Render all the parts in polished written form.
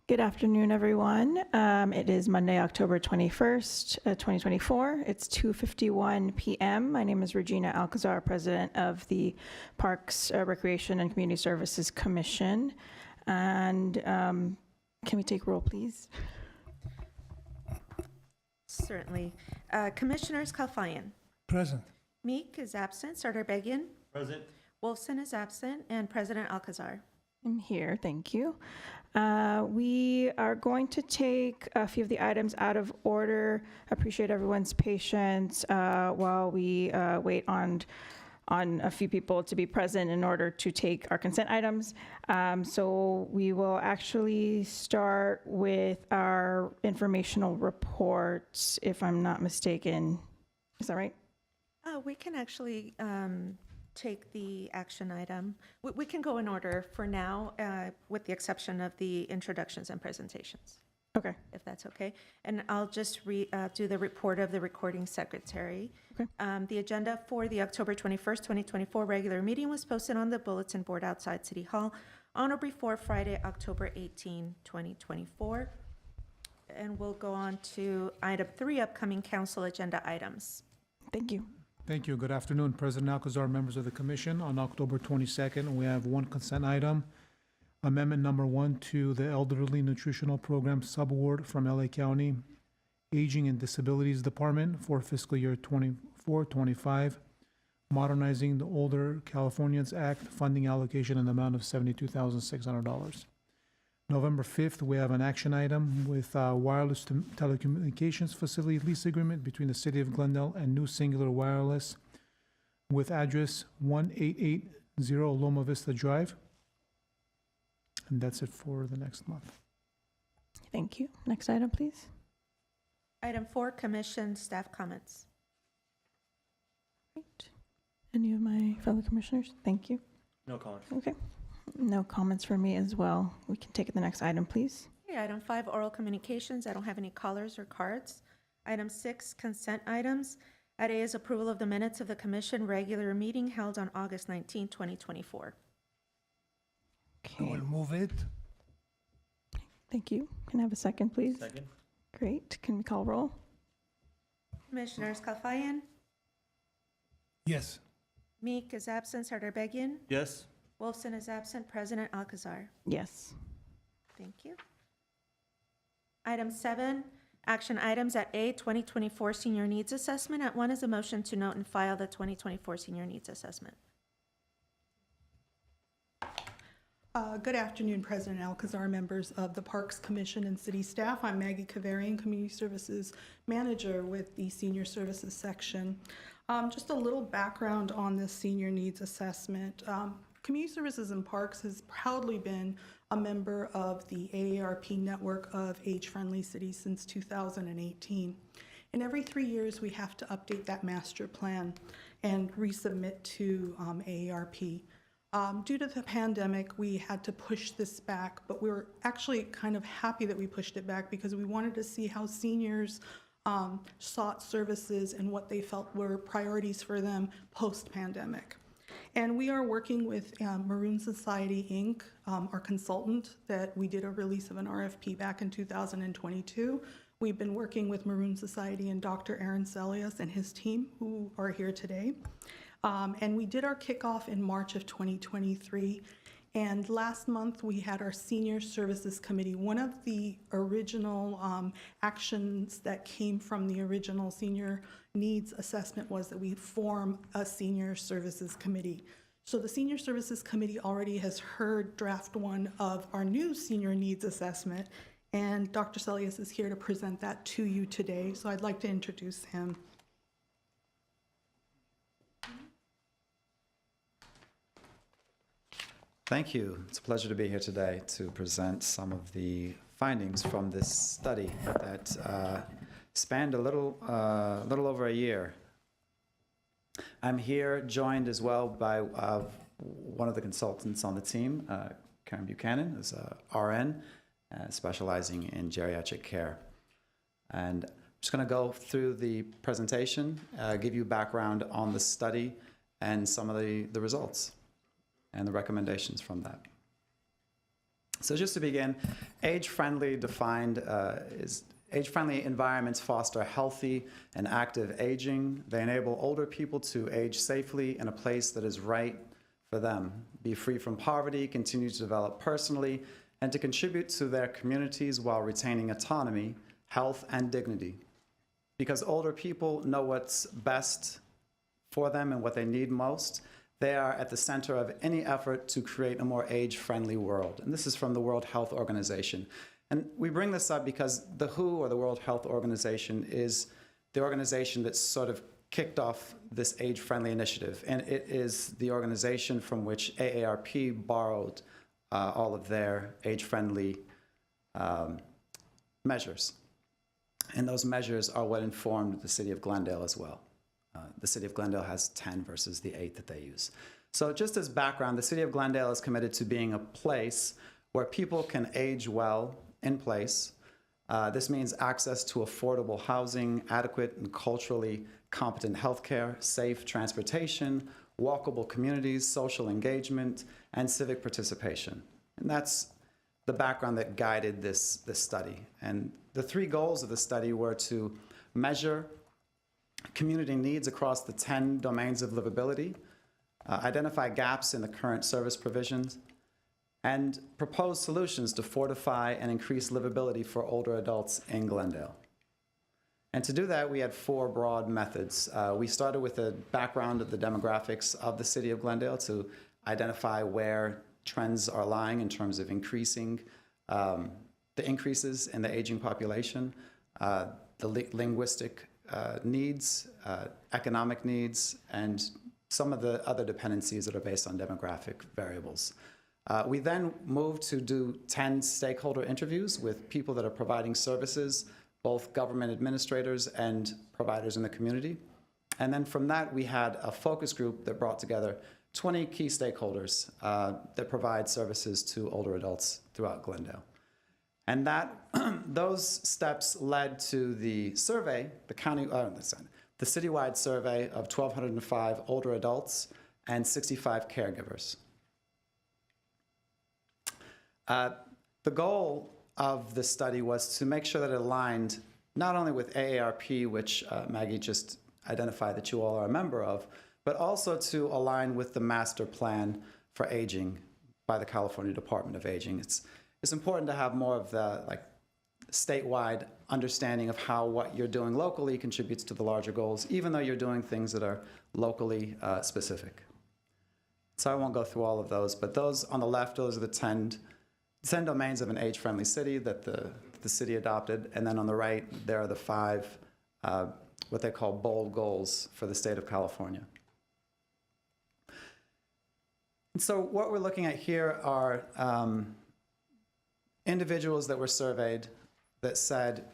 Good afternoon, everyone. It is Monday, October 21st, 2024. It's 2:51 p.m. My name is Regina Alcazar, President of the Parks, Recreation, and Community Services Commission. And can we take roll, please? Certainly. Commissioners Kalfayan. Present. Meek is absent. Sardarbegian. Present. Wolfson is absent. And President Alcazar. I'm here, thank you. We are going to take a few of the items out of order. Appreciate everyone's patience while we wait on a few people to be present in order to take our consent items. So we will actually start with our informational reports, if I'm not mistaken. Is that right? We can actually take the action item. We can go in order for now, with the exception of the introductions and presentations, Okay. if that's okay. And I'll just do the report of the recording secretary. Okay. The agenda for the October 21st, 2024 regular meeting was posted on the bulletin board outside City Hall on or before Friday, October 18, 2024. And we'll go on to item 3, upcoming council agenda items. Thank you. Thank you. Good afternoon, President Alcazar, members of the commission. On October 22nd, we have one consent item, amendment number 1 to the Elderly Nutritional Program Subaward from LA County Aging and Disabilities Department for fiscal year 24-25, modernizing the Older Californians Act funding allocation in the amount of $72,600. November 5th, we have an action item with wireless telecommunications facility lease agreement between the City of Glendale and New Singular Wireless with address 1880 Loma Vista Drive. And that's it for the next month. Thank you. Next item, please. Item 4, commission staff comments. Great. Any of my fellow commissioners? Thank you. No comments. Okay. No comments from me as well. We can take the next item, please. Okay, item 5, oral communications. I don't have any callers or cards. Item 6, consent items. Item A is approval of the minutes of the commission regular meeting held on August 19, 2024. I Okay. will move it. Thank you. Can I have a second, please? Second. Great. Can we call roll? Commissioners Kalfayan. Yes. Meek is absent. Sardarbegian. Yes. Wolfson is absent. President Alcazar. Yes. Thank you. Item 7, action items. At A, 2024 Senior Needs Assessment. At 1 is a motion to note and file the 2024 Senior Needs Assessment. Good afternoon, President Alcazar, members of the Parks Commission and city staff. I'm Maggie Kavarian, Community Services Manager with the Senior Services section. Just a little background on this Senior Needs Assessment. Community Services and Parks has proudly been a member of the AARP network of age-friendly cities since 2018. And every 3 years, we have to update that master plan and resubmit to AARP. Due to the pandemic, we had to push this back, but we were actually kind of happy that we pushed it back because we wanted to see how seniors sought services and what they felt were priorities for them post-pandemic. And we are working with Maroon Society, Inc., our consultant, that we did a release of an RFP back in 2022. We've been working with Maroon Society and Dr. Aaron Celius and his team, who are here today. And we did our kickoff in March of 2023. And last month, we had our Senior Services Committee. One of the original actions that came from the original Senior Needs Assessment was that we form a Senior Services Committee. So the Senior Services Committee already has heard draft 1 of our new Senior Needs Assessment, and Dr. Celius is here to present that to you today. So I'd like to introduce him. Thank you. It's a pleasure to be here today to present some of the findings from this study that spanned a little over a year. I'm here joined as well by one of the consultants on the team, Karen Buchanan, who's a RN specializing in geriatric care. And I'm just going to go through the presentation, give you background on the study and some of the results and the recommendations from that. So just to begin, age-friendly defined is age-friendly environments foster healthy and active aging. They enable older people to age safely in a place that is right for them, be free from poverty, continue to develop personally, and to contribute to their communities while retaining autonomy, health, and dignity. Because older people know what's best for them and what they need most, they are at the center of any effort to create a more age-friendly world. And this is from the World Health Organization. And we bring this up because the WHO, or the World Health Organization, is the organization that sort of kicked off this age-friendly initiative. And it is the organization from which AARP borrowed all of their age-friendly measures. And those measures are what informed the city of Glendale as well. The city of Glendale has 10 versus the 8 that they use. So just as background, the city of Glendale is committed to being a place where people can age well in place. This means access to affordable housing, adequate and culturally competent healthcare, safe transportation, walkable communities, social engagement, and civic participation. And that's the background that guided this study. And the 3 goals of the study were to measure community needs across the 10 domains of livability, identify gaps in the current service provisions, and propose solutions to fortify and increase livability for older adults in Glendale. And to do that, we had 4 broad methods. We started with a background of the demographics of the city of Glendale to identify where trends are lying in terms of increasing the increases in the aging population, the linguistic needs, economic needs, and some of the other dependencies that are based on demographic variables. We then moved to do 10 stakeholder interviews with people that are providing services, both government administrators and providers in the community. And then from that, we had a focus group that brought together 20 key stakeholders that provide services to older adults throughout Glendale. And that those steps led to the survey, the citywide survey of 1,205 older adults and 65 caregivers. The goal of this study was to make sure that it aligned not only with AARP, which Maggie just identified that you all are a member of, but also to align with the master plan for aging by the California Department of Aging. It's important to have more of the statewide understanding of how what you're doing locally contributes to the larger goals, even though you're doing things that are locally specific. So I won't go through all of those, but those on the left, those are the 10 domains of an age-friendly city that the city adopted, and then on the right, there are the 5 what they call bold goals for the state of California. And so what we're looking at here are individuals that were surveyed that said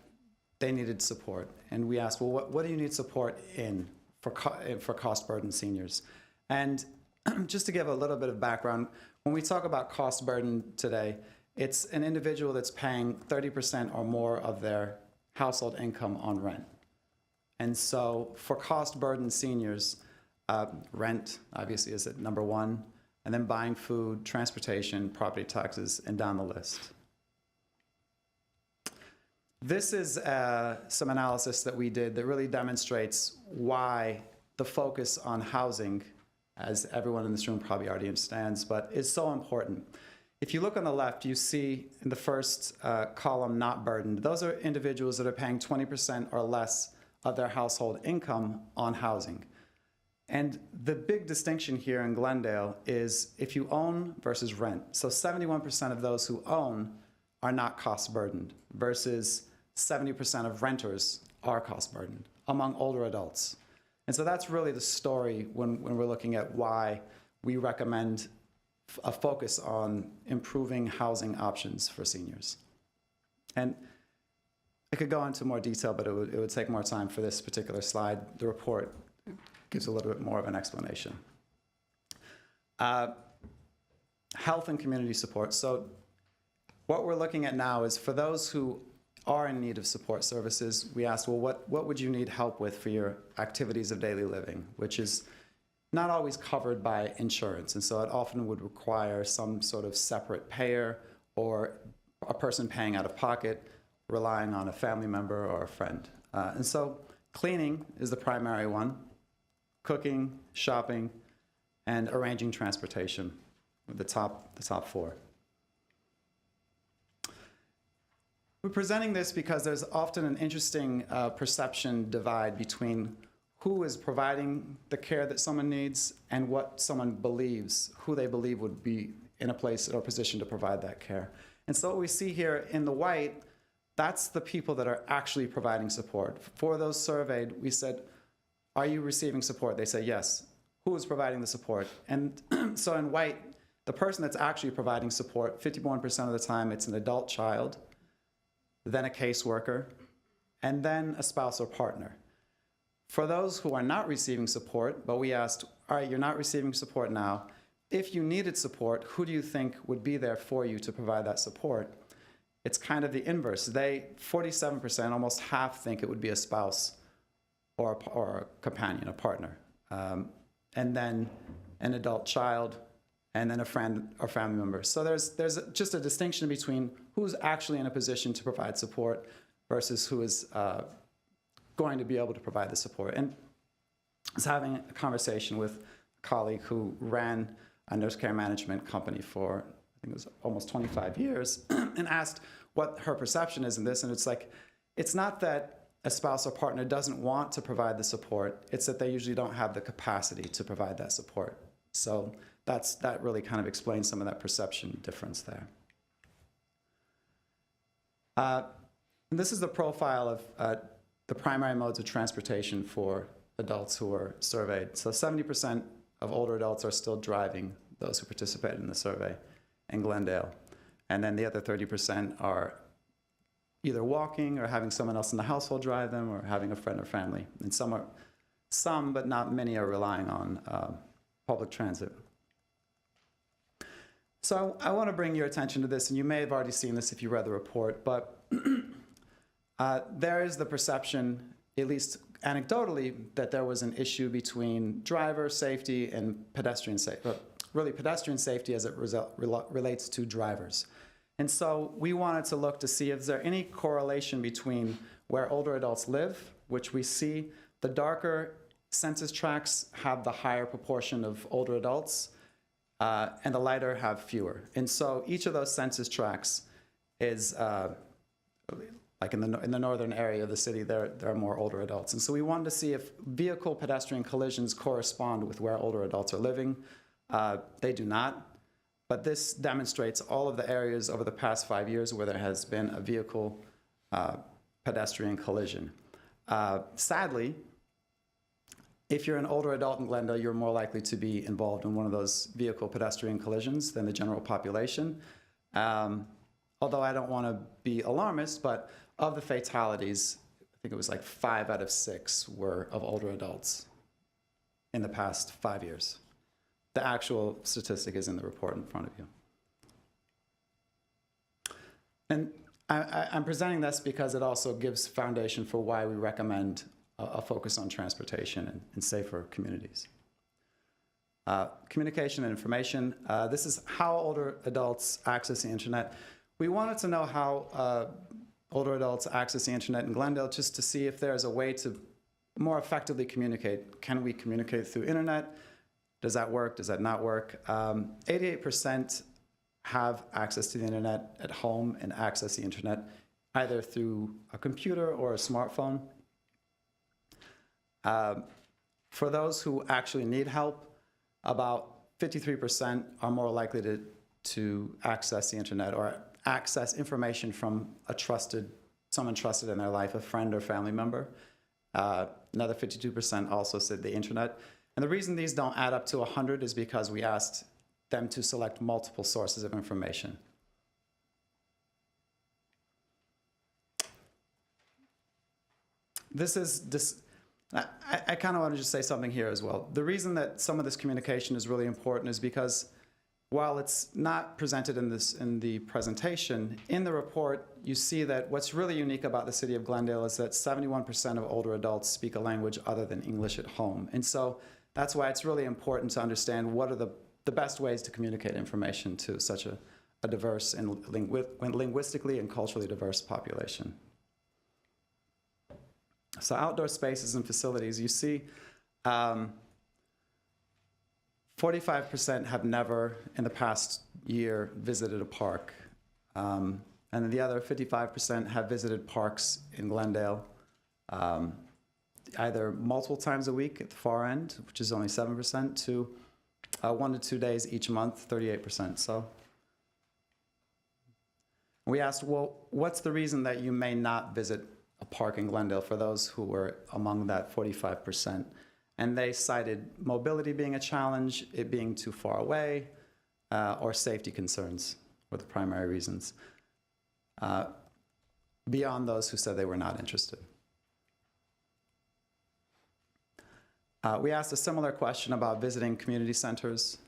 they needed support. And we asked, well, what do you need support in for cost-burdened seniors? And just to give a little bit of background, when we talk about cost burden today, it's an individual that's paying 30% or more of their household income on rent. And so for cost-burdened seniors, rent obviously is at number 1, and then buying food, transportation, property taxes, and down the list. This is some analysis that we did that really demonstrates why the focus on housing, as everyone in this room probably already understands, but is so important. If you look on the left, you see in the first column, not burdened. Those are individuals that are paying 20% or less of their household income on housing. And the big distinction here in Glendale is if you own versus rent. So 71% of those who own are not cost burdened versus 70% of renters are cost burdened among older adults. And so that's really the story when we're looking at why we recommend a focus on improving housing options for seniors. And I could go into more detail, but it would take more time for this particular slide. The report gives a little bit more of an explanation. Health and community support. So what we're looking at now is for those who are in need of support services, we asked, well, what would you need help with for your activities of daily living, which is not always covered by insurance. And so it often would require some sort of separate payer or a person paying out of pocket, relying on a family member or a friend. And so cleaning is the primary one, cooking, shopping, and arranging transportation, the top four. We're presenting this because there's often an interesting perception divide between who is providing the care that someone needs and what someone believes, who they believe would be in a place or position to provide that care. And so what we see here in the white, that's the people that are actually providing support. For those surveyed, we said, are you receiving support? They say yes. Who is providing the support? And so in white, the person that's actually providing support, 51% of the time, it's an adult child, then a caseworker, and then a spouse or partner. For those who are not receiving support, but we asked, all right, you're not receiving support now. If you needed support, who do you think would be there for you to provide that support? It's kind of the inverse. 47%, almost half, think it would be a spouse or a companion, a partner. And then an adult child, and then a friend or family member. So there's just a distinction between who's actually in a position to provide support versus who is going to be able to provide the support. And I was having a conversation with a colleague who ran a nurse care management company for, I think it was almost 25 years, and asked what her perception is in this. And it's like, it's not that a spouse or partner doesn't want to provide the support, it's that they usually don't have the capacity to provide that support. So that really kind of explains some of that perception difference there. This is the profile of the primary modes of transportation for adults who were surveyed. So 70% of older adults are still driving, those who participated in the survey in Glendale. And then the other 30% are either walking or having someone else in the household drive them or having a friend or family. And some, but not many, are relying on public transit. So I want to bring your attention to this, and you may have already seen this if you read the report, but there is the perception, at least anecdotally, that there was an issue between driver safety and pedestrian safety, really pedestrian safety as it relates to drivers. And so we wanted to look to see if there any correlation between where older adults live, which we see the darker census tracts have the higher proportion of older adults, and the lighter have fewer. And so each of those census tracts is, like in the northern area of the city, there are more older adults. And so we wanted to see if vehicle-pedestrian collisions correspond with where older adults are living. They do not, but this demonstrates all of the areas over the past 5 years where there has been a vehicle-pedestrian collision. Sadly, if you're an older adult in Glendale, you're more likely to be involved in one of those vehicle-pedestrian collisions than the general population. Although I don't want to be alarmist, but of the fatalities, I think it was like 5 out of 6 were of older adults in the past 5 years. The actual statistic is in the report in front of you. And I'm presenting this because it also gives foundation for why we recommend a focus on transportation and safer communities. Communication and information. This is how older adults access the internet. We wanted to know how older adults access the internet in Glendale, just to see if there's a way to more effectively communicate. Can we communicate through internet? Does that work? Does that not work? 88% have access to the internet at home and access the internet either through a computer or a smartphone. For those who actually need help, about 53% are more likely to access the internet or access information from someone trusted in their life, a friend or family member. Another 52% also said the internet. And the reason these don't add up to 100 is because we asked them to select multiple sources of information. I kind of want to just say something here as well. The reason that some of this communication is really important is because while it's not presented in the presentation, in the report, you see that what's really unique about the city of Glendale is that 71% of older adults speak a language other than English at home. And so that's why it's really important to understand what are the best ways to communicate information to such a diverse and linguistically and culturally diverse population. So outdoor spaces and facilities, you see 45% have never in the past year visited a park. And then the other 55% have visited parks in Glendale, either multiple times a week at the far end, which is only 7%, to 1 to 2 days each month, 38%. So we asked, well, what's the reason that you may not visit a park in Glendale for those who were among that 45%? And they cited mobility being a challenge, it being too far away, or safety concerns were the primary reasons, beyond those who said they were not interested. We asked a similar question about visiting community centers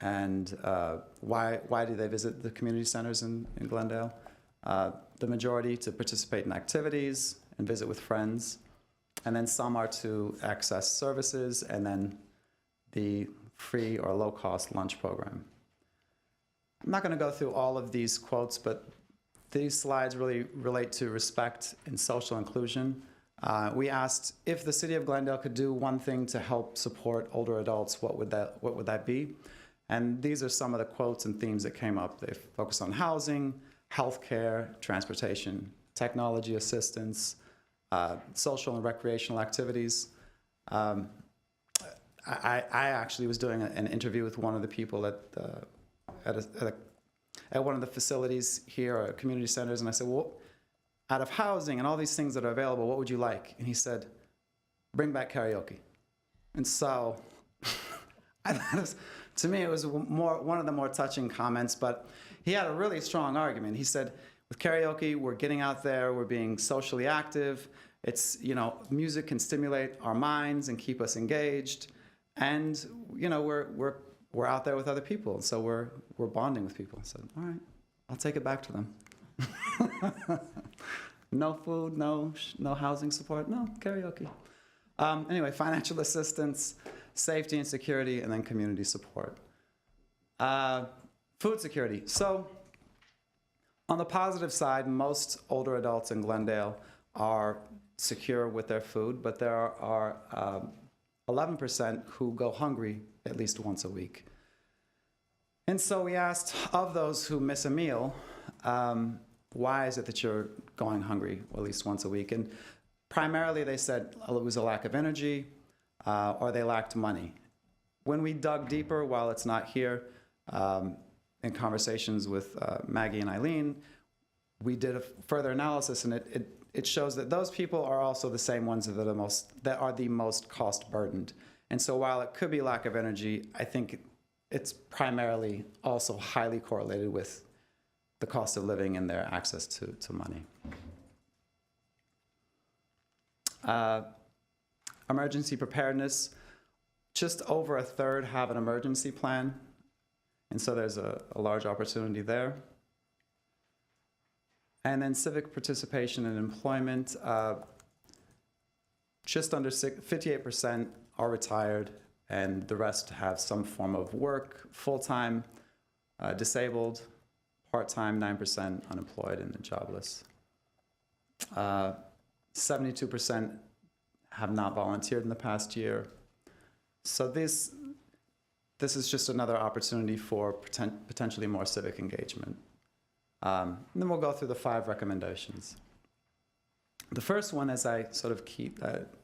and why do they visit the community centers in Glendale? The majority to participate in activities and visit with friends, and then some are to access services, and then the free or low-cost lunch program. I'm not going to go through all of these quotes, but these slides really relate to respect and social inclusion. We asked if the city of Glendale could do one thing to help support older adults, what would that be? And these are some of the quotes and themes that came up. They focus on housing, healthcare, transportation, technology assistance, social and recreational activities. I actually was doing an interview with one of the people at one of the facilities here, or community centers, and I said, well, out of housing and all these things that are available, what would you like? And he said, bring back karaoke. And so, to me, it was one of the more touching comments, but he had a really strong argument. He said, with karaoke, we're getting out there, we're being socially active. It's, music can stimulate our minds and keep us engaged. And, we're out there with other people. So we're bonding with people. I said, all right, I'll take it back to them. No food, no housing support, no karaoke. Anyway, financial assistance, safety and security, and then community support. Food security. So on the positive side, most older adults in Glendale are secure with their food, but there are 11% who go hungry at least once a week. And so we asked, of those who miss a meal, why is it that you're going hungry at least once a week? And primarily they said it was a lack of energy, or they lacked money. When we dug deeper, while it's not here, in conversations with Maggie and Eileen, we did a further analysis, and it shows that those people are also the same ones that are the most cost burdened. And so while it could be lack of energy, I think it's primarily also highly correlated with the cost of living and their access to money. Emergency preparedness, just over a third have an emergency plan, and so there's a large opportunity there. And then civic participation and employment, just under 58% are retired, and the rest have some form of work, full-time, disabled, part-time, 9% unemployed and jobless. 72% have not volunteered in the past year. So this is just another opportunity for potentially more civic engagement. And then we'll go through the 5 recommendations. The first one, as I sort of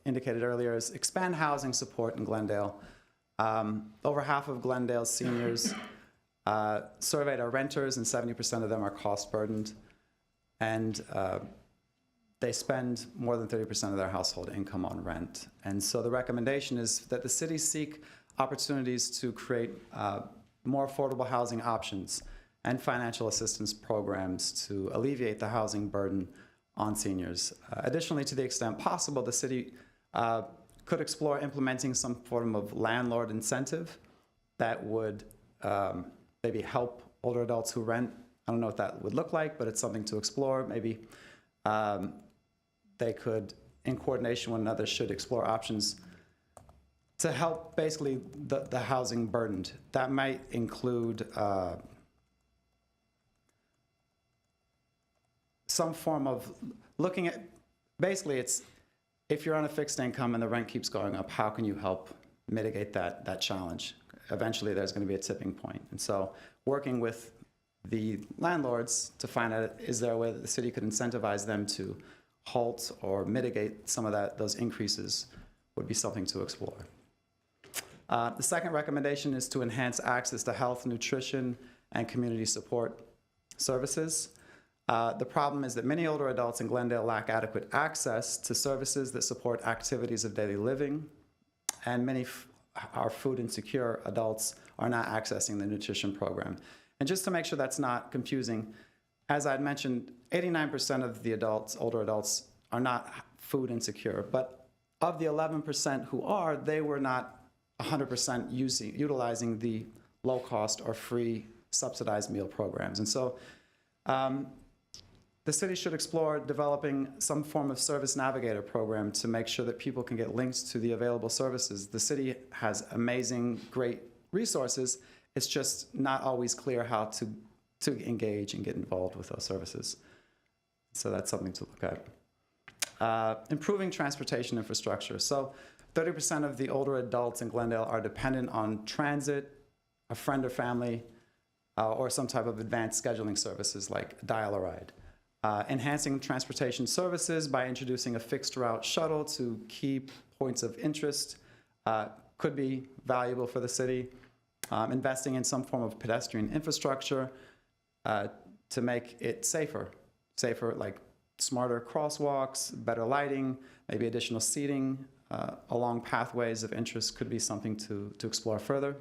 indicated earlier, is expand housing support in Glendale. Over half of Glendale's seniors surveyed are renters, and 70% of them are cost burdened. And they spend more than 30% of their household income on rent. And so the recommendation is that the city seek opportunities to create more affordable housing options and financial assistance programs to alleviate the housing burden on seniors. Additionally, to the extent possible, the city could explore implementing some form of landlord incentive that would maybe help older adults who rent. I don't know what that would look like, but it's something to explore. Maybe they could, in coordination with another, should explore options to help basically the housing burdened. That might include some form of looking at, basically it's, if you're on a fixed income and the rent keeps going up, how can you help mitigate that challenge? Eventually, there's going to be a tipping point. And so working with the landlords to find out, is there a way that the city could incentivize them to halt or mitigate some of those increases would be something to explore. The second recommendation is to enhance access to health, nutrition, and community support services. The problem is that many older adults in Glendale lack adequate access to services that support activities of daily living, and many our food insecure adults are not accessing the nutrition program. And just to make sure that's not confusing, as I'd mentioned, 89% of the adults, older adults, are not food insecure, but of the 11% who are, they were not 100% utilizing the low-cost or free subsidized meal programs. And so the city should explore developing some form of service navigator program to make sure that people can get links to the available services. The city has amazing, great resources. It's just not always clear how to engage and get involved with those services. So that's something to look at. Improving transportation infrastructure. So 30% of the older adults in Glendale are dependent on transit, a friend or family, or some type of advanced scheduling services like Dial-A-Ride. Enhancing transportation services by introducing a fixed route shuttle to key points of interest could be valuable for the city. Investing in some form of pedestrian infrastructure to make it safer, like smarter crosswalks, better lighting, maybe additional seating along pathways of interest could be something to explore further.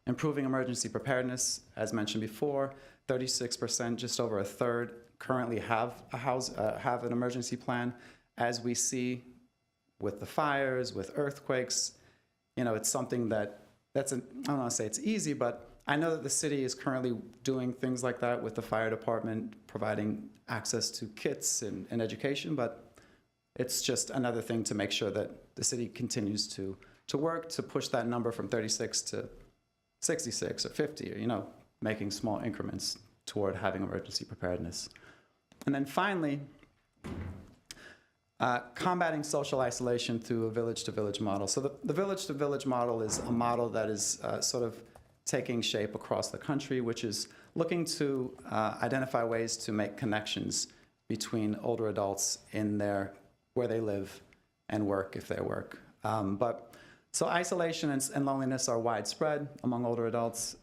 Improving emergency preparedness, as mentioned before, 36%, just over a third, currently have an emergency plan. As we see with the fires, with earthquakes, you know, it's something I don't want to say it's easy, but I know that the city is currently doing things like that with the fire department, providing access to kits and education, but it's just another thing to make sure that the city continues to work to push that number from 36 to 66 or 50, or, you know, making small increments toward having emergency preparedness. And then finally, combating social isolation through a village-to-village model. So the village-to-village model is a model that is sort of taking shape across the country, which is looking to identify ways to make connections between older adults in where they live and work if they work. So isolation and loneliness are widespread among older adults.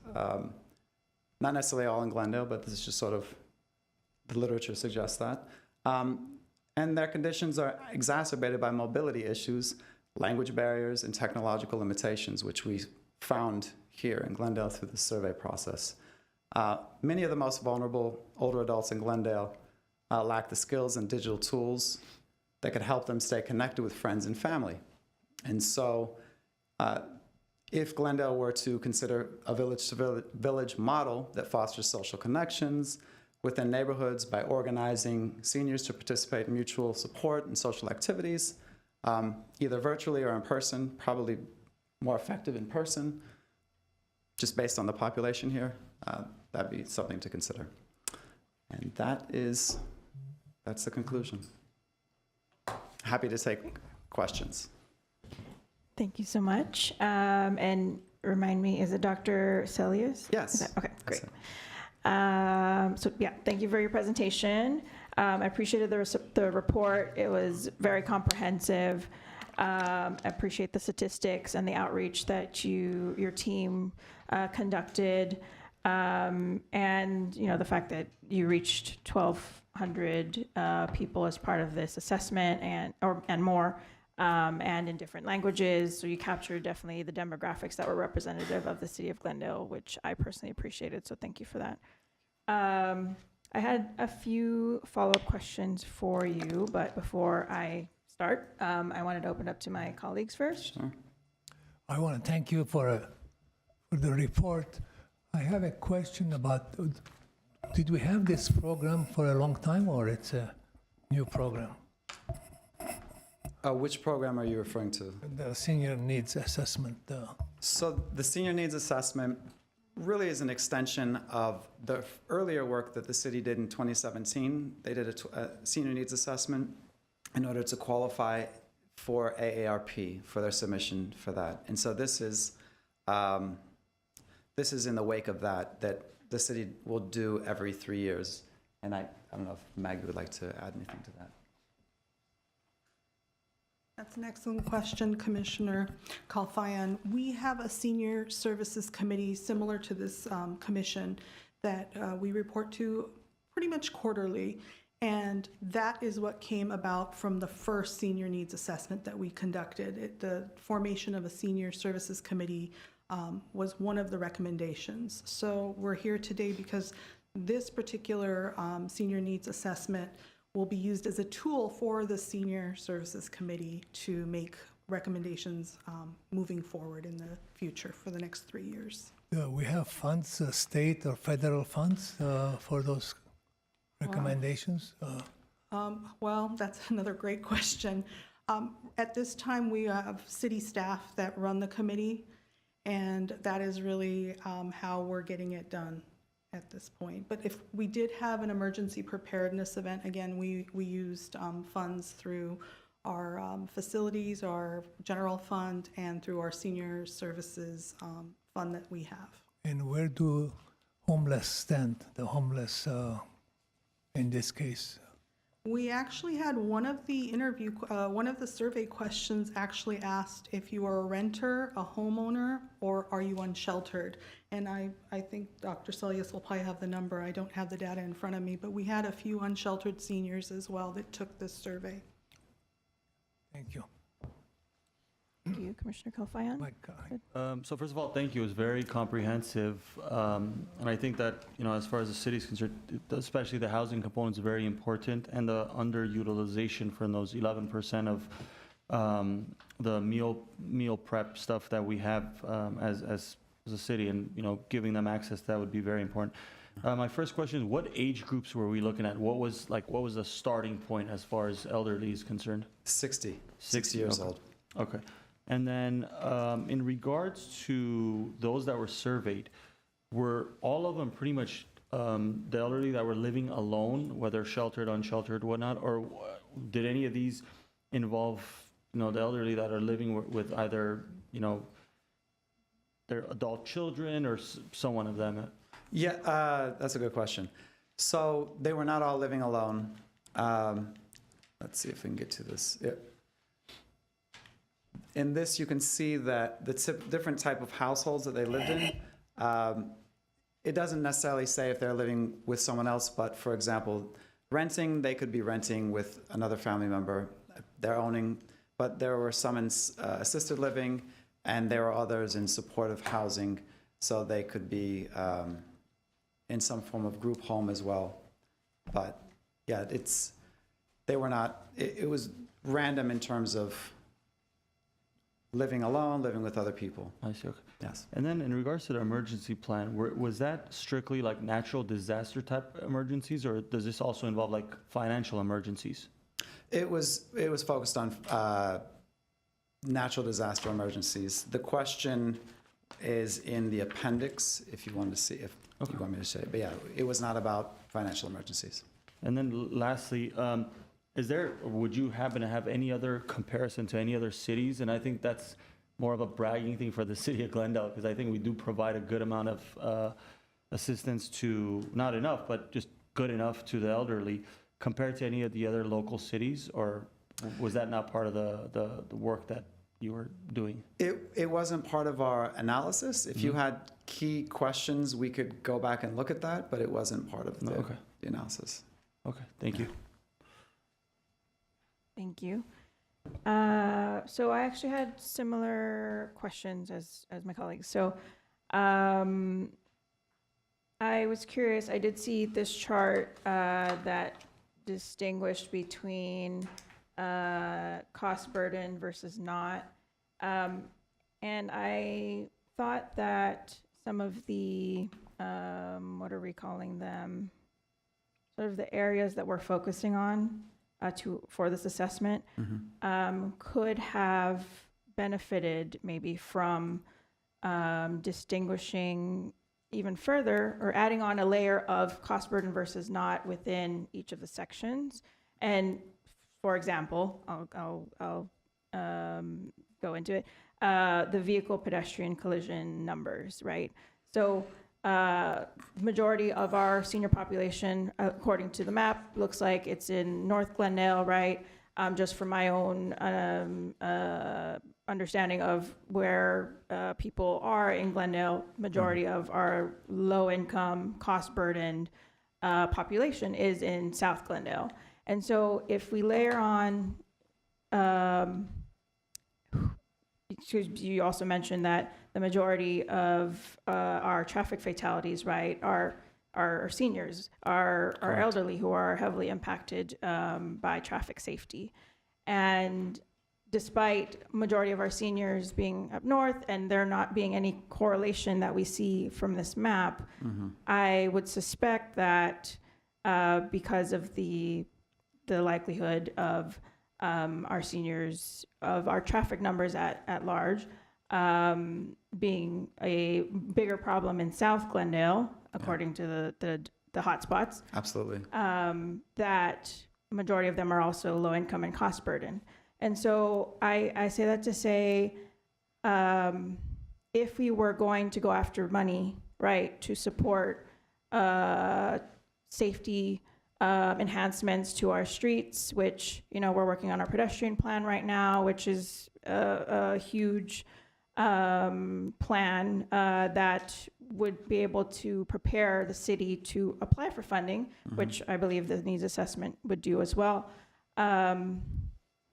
Not necessarily all in Glendale, but this is just sort of, the literature suggests that. And their conditions are exacerbated by mobility issues, language barriers, and technological limitations, which we found here in Glendale through the survey process. Many of the most vulnerable older adults in Glendale lack the skills and digital tools that could help them stay connected with friends and family. And so if Glendale were to consider a village-to-village model that fosters social connections within neighborhoods by organizing seniors to participate in mutual support and social activities, either virtually or in person, probably more effective in person, just based on the population here, that'd be something to consider. And that's the conclusion. Happy to take questions. Thank you so much. And remind me, is it Dr. Celius? Yes. Okay, great. That's it. So yeah, thank you for your presentation. I appreciated the report. It was very comprehensive. I appreciate the statistics and the outreach that your team conducted, and you know the fact that you reached 1,200 people as part of this assessment and more. And in different languages. So you captured definitely the demographics that were representative of the city of Glendale, which I personally appreciated. So thank you for that. I had a few follow-up questions for you, but before I start, I wanted to open up to my colleagues first. Sure. I want to thank you for the report. I have a question about, did we have this program for a long time or it's a new program? Which program are you referring to? The senior needs assessment. So the senior needs assessment really is an extension of the earlier work that the city did in 2017. They did a senior needs assessment in order to qualify for AARP, for their submission for that. And so this is in the wake of that the city will do every 3 years. And I don't know if Maggie would like to add anything to that. That's an excellent question, Commissioner Kalfayan. We have a senior services committee similar to this commission that we report to pretty much quarterly. And that is what came about from the first senior needs assessment that we conducted. The formation of a senior services committee was one of the recommendations. So we're here today because this particular senior needs assessment will be used as a tool for the Senior Services Committee to make recommendations moving forward in the future for the next 3 years. We have funds, state or federal funds for those recommendations? Well, that's another great question. At this time, we have city staff that run the committee, and that is really how we're getting it done at this point. But if we did have an emergency preparedness event, again, we used funds through our facilities, our general fund, and through our senior services fund that we have. And where do homeless stand, the homeless in this case? We actually had one of the survey questions actually asked if you are a renter, a homeowner, or are you unsheltered? And I think Dr. Celius will probably have the number. I don't have the data in front of me, but we had a few unsheltered seniors as well that took this survey. Thank you. Thank you, Commissioner Kalfayan. Mike, So first of all, thank you. It was very comprehensive. And I think that, as far as the city is concerned, especially the housing component is very important, and the underutilization for those 11% of the meal prep stuff that we have as a city, and, giving them access, that would be very important. My first question is, what age groups were we looking at? What was the starting point as far as elderly is concerned? 60 60, years okay. old. Okay. And then in regards to those that were surveyed, were all of them pretty much the elderly that were living alone, whether sheltered, unsheltered, whatnot, or did any of these involve, the elderly that are living with either, their adult children or someone of them? Yeah, that's a good question. So they were not all living alone. Let's see if we can get to this. In this, you can see that the different type of households that they lived in. It doesn't necessarily say if they're living with someone else, but for example, renting, they could be renting with another family member. They're owning, but there were some in assisted living, and there were others in supportive housing, so they could be in some form of group home as well. But yeah, it was random in terms of living alone, living with other people. I see, okay. Yes. And then in regards to the emergency plan, was that strictly like natural disaster type emergencies, or does this also involve like financial emergencies? It was focused on natural disaster emergencies. The question is in the appendix, if you want to see, if you want me to say it. But yeah, it was not about financial emergencies. And then lastly, would you happen to have any other comparison to any other cities? And I think that's more of a bragging thing for the city of Glendale, because I think we do provide a good amount of assistance to, not enough, but just good enough to the elderly compared to any of the other local cities, or was that not part of the work that you were doing? It wasn't part of our analysis. If you had key questions, we could go back and look at that, but it wasn't part of the analysis. Okay, thank you. Thank you. So I actually had similar questions as my colleagues. So I was curious, I did see this chart that distinguished between cost burden versus not. And I thought that some of the, what are we calling them? Sort of the areas that we're focusing on for this assessment could have benefited maybe from distinguishing even further, or adding on a layer of cost burden versus not within each of the sections. And for example, I'll go into it. The vehicle pedestrian collision numbers, right? So majority of our senior population, according to the map, looks like it's in North Glendale, right? Just from my own understanding of where people are in Glendale, majority of our low-income, cost-burdened population is in South Glendale. And so if we layer on, you also mentioned that the majority of our traffic fatalities, right, are seniors, are Correct. elderly who are heavily impacted by traffic safety. And despite majority of our seniors being up north and there not being any correlation that we see from this map, I would suspect that because of the likelihood of our seniors, of our traffic numbers at large, being a bigger problem in South Glendale, according to the hotspots, Absolutely. that majority of them are also low income and cost burden. And so I say that to say, if we were going to go after money, right, to support safety enhancements to our streets, which, you know, we're working on our pedestrian plan right now, which is a huge plan that would be able to prepare the city to apply for funding, which I believe the needs assessment would do as well.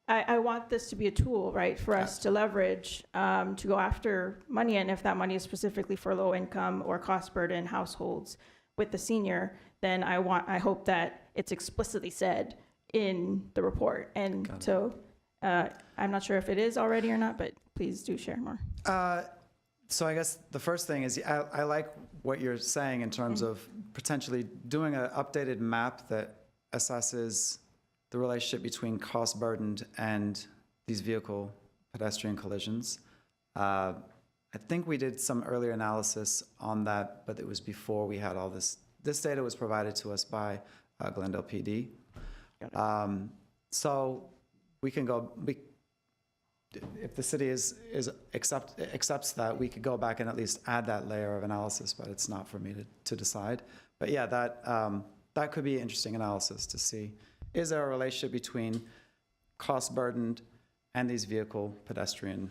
I want this to be a tool, right, for us to leverage to go after money, and if that money is specifically for low income or cost burden households with the senior, then I hope that it's explicitly said in the report. And Got it. so I'm not sure if it is already or not, but please do share more. So I guess the first thing is I like what you're saying in terms of potentially doing an updated map that assesses the relationship between cost burdened and these vehicle pedestrian collisions. I think we did some earlier analysis on that, but it was before we had all this. This data was provided to us by Glendale PD. So we can go, if the city accepts that, we could go back and at least add that layer of analysis, but it's not for me to decide. But yeah, that could be interesting analysis to see. Is there a relationship between cost burdened and these vehicle pedestrian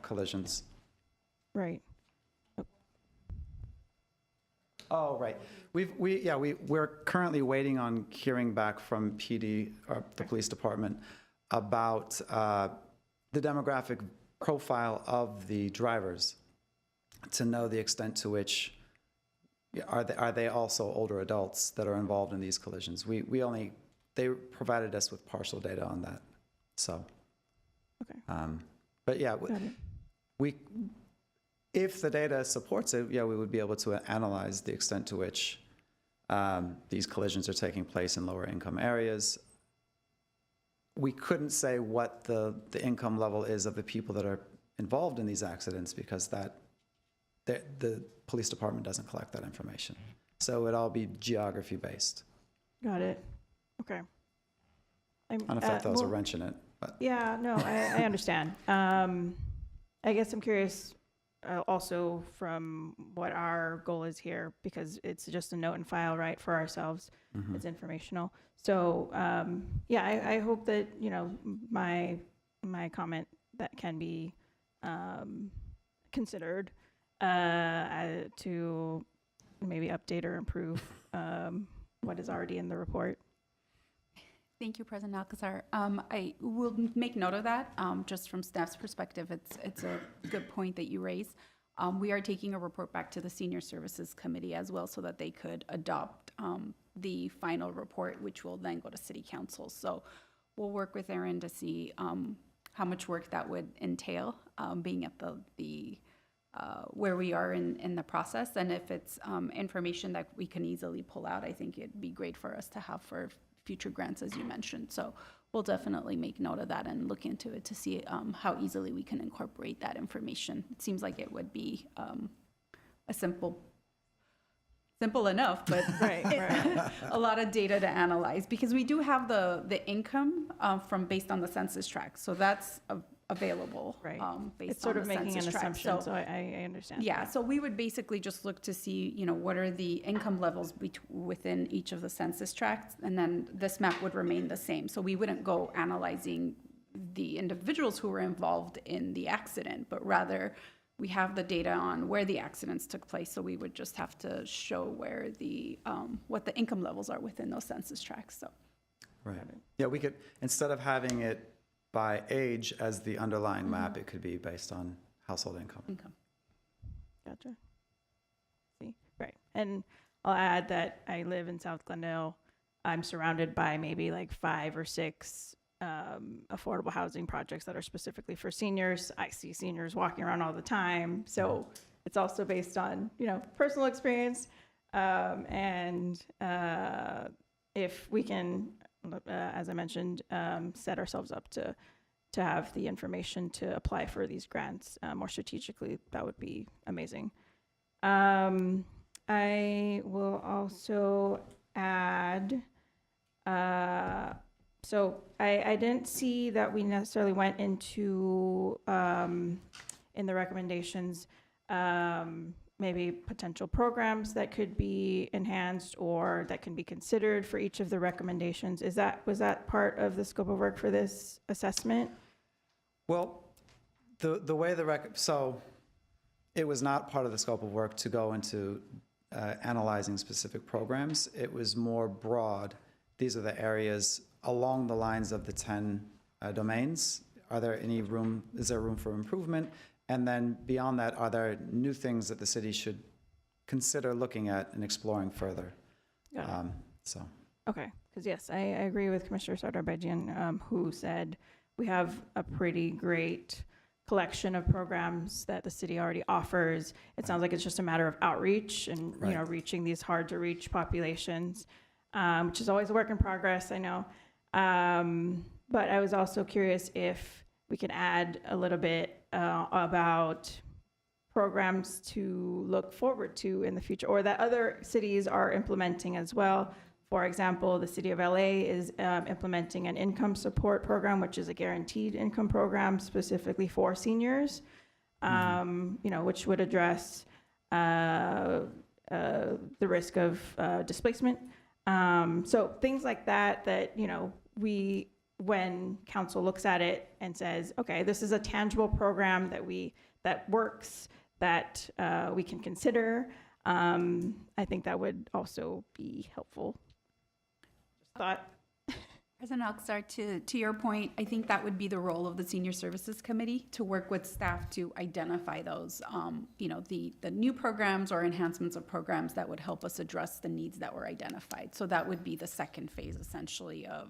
collisions? Right. Oh, right. We're currently waiting on hearing back from PD, or the police department, about the demographic profile of the drivers, to know the extent to which are they also older adults that are involved in these collisions. They provided us with partial data on that. So, Okay. but yeah, Got it. if the data supports it, yeah, we would be able to analyze the extent to which these collisions are taking place in lower income areas. We couldn't say what the income level is of the people that are involved in these accidents, because the police department doesn't collect that information. So it'd all be geography based. Got it. Okay. I don't know if that throws a wrench in it, but Yeah, no, I understand. I guess I'm curious also from what our goal is here, because it's just a note and file, right, for ourselves. It's informational. So, yeah, I hope that, you know, my comment that can be considered to maybe update or improve what is already in the report. Thank you, President Alcazar. I will make note of that. Just from staff's perspective, it's a good point that you raise. We are taking a report back to the Senior Services Committee as well, so that they could adopt the final report, which will then go to City Council. So we'll work with Erin to see how much work that would entail, being at the where we are in the process. And if it's information that we can easily pull out, I think it'd be great for us to have for future grants, as you mentioned. So we'll definitely make note of that and look into it to see how easily we can incorporate that information. It seems like it would be a simple simple enough, but Right, right. a lot of data to analyze, because we do have the income from based on the census tract, so that's available. Right. Based It's sort on of the making an census tract. assumption, so I understand. Yeah, so we would basically just look to see, what are the income levels within each of the census tracts, and then this map would remain the same. So we wouldn't go analyzing the individuals who were involved in the accident, but rather we have the data on where the accidents took place, so we would just have to show where what the income levels are within those census tracts, so. Right. Yeah, we could, instead of having it by age as the underlying map, it could be based on household income. Gotcha. See, right. And I'll add that I live in South Glendale. I'm surrounded by maybe like 5 or 6 affordable housing projects that are specifically for seniors. I see seniors walking around all the time. So it's also based on, personal experience. And if we can, as I mentioned, set ourselves up to have the information to apply for these grants more strategically, that would be amazing. I will also add, so I didn't see that we necessarily went into, in the recommendations, maybe potential programs that could be enhanced or that can be considered for each of the recommendations. Was that part of the scope of work for this assessment? Well, the way so it was not part of the scope of work to go into analyzing specific programs. It was more broad. These are the areas along the lines of the 10 domains. Is there room for improvement? And then beyond that, are there new things that the city should consider looking at and exploring further? Got it. So. Okay, because yes, I agree with Commissioner Sardarbajian, who said we have a pretty great collection of programs that the city already offers. It sounds like it's just a matter of outreach and, Right. reaching these hard to reach populations, which is always a work in progress, I know. But I was also curious if we can add a little bit about programs to look forward to in the future, or that other cities are implementing as well. For example, the city of LA is implementing an income support program, which is a guaranteed income program specifically for seniors, which would address the risk of displacement. So things like that, when council looks at it and says, okay, this is a tangible program that works, that we can consider, I think that would also be helpful. Just thought. President Alcazar, to your point, I think that would be the role of the Senior Services Committee, to work with staff to identify those, the new programs or enhancements of programs that would help us address the needs that were identified. So that would be the second phase, essentially, of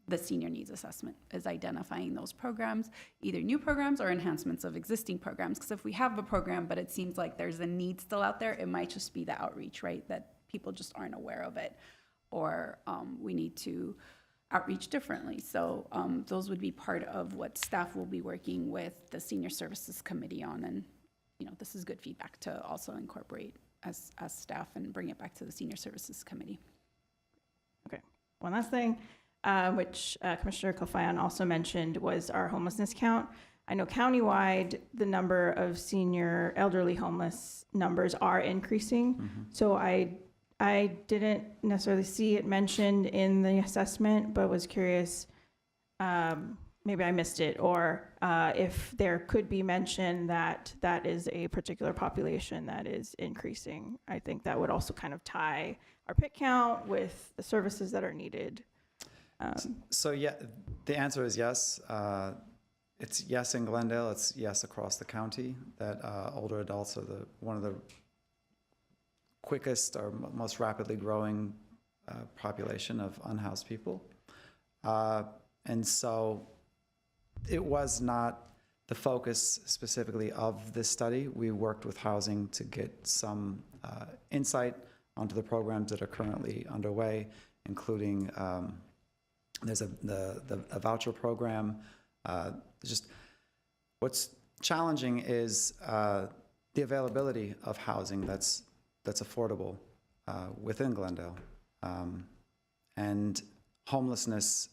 the senior needs assessment, is identifying those programs, either new programs or enhancements of existing programs. Because if we have a program, but it seems like there's a need still out there, it might just be the outreach, right? That people just aren't aware of it, or we need to outreach differently. So those would be part of what staff will be working with the Senior Services Committee on. And, this is good feedback to also incorporate as staff and bring it back to the Senior Services Committee. Okay, one last thing, which Commissioner Kofayan also mentioned, was our homelessness count. I know countywide, the number of senior elderly homeless numbers are increasing. So I didn't necessarily see it mentioned in the assessment, but was curious, maybe I missed it, or if there could be mention that that is a particular population that is increasing. I think that would also kind of tie our PIT count with the services that are needed. So yeah, the answer is yes. It's yes in Glendale. It's yes across the county that older adults are one of the quickest or most rapidly growing population of unhoused people. And so it was not the focus specifically of this study. We worked with housing to get some insight onto the programs that are currently underway, including there's a voucher program. Just what's challenging is the availability of housing that's affordable. within Glendale. And homelessness,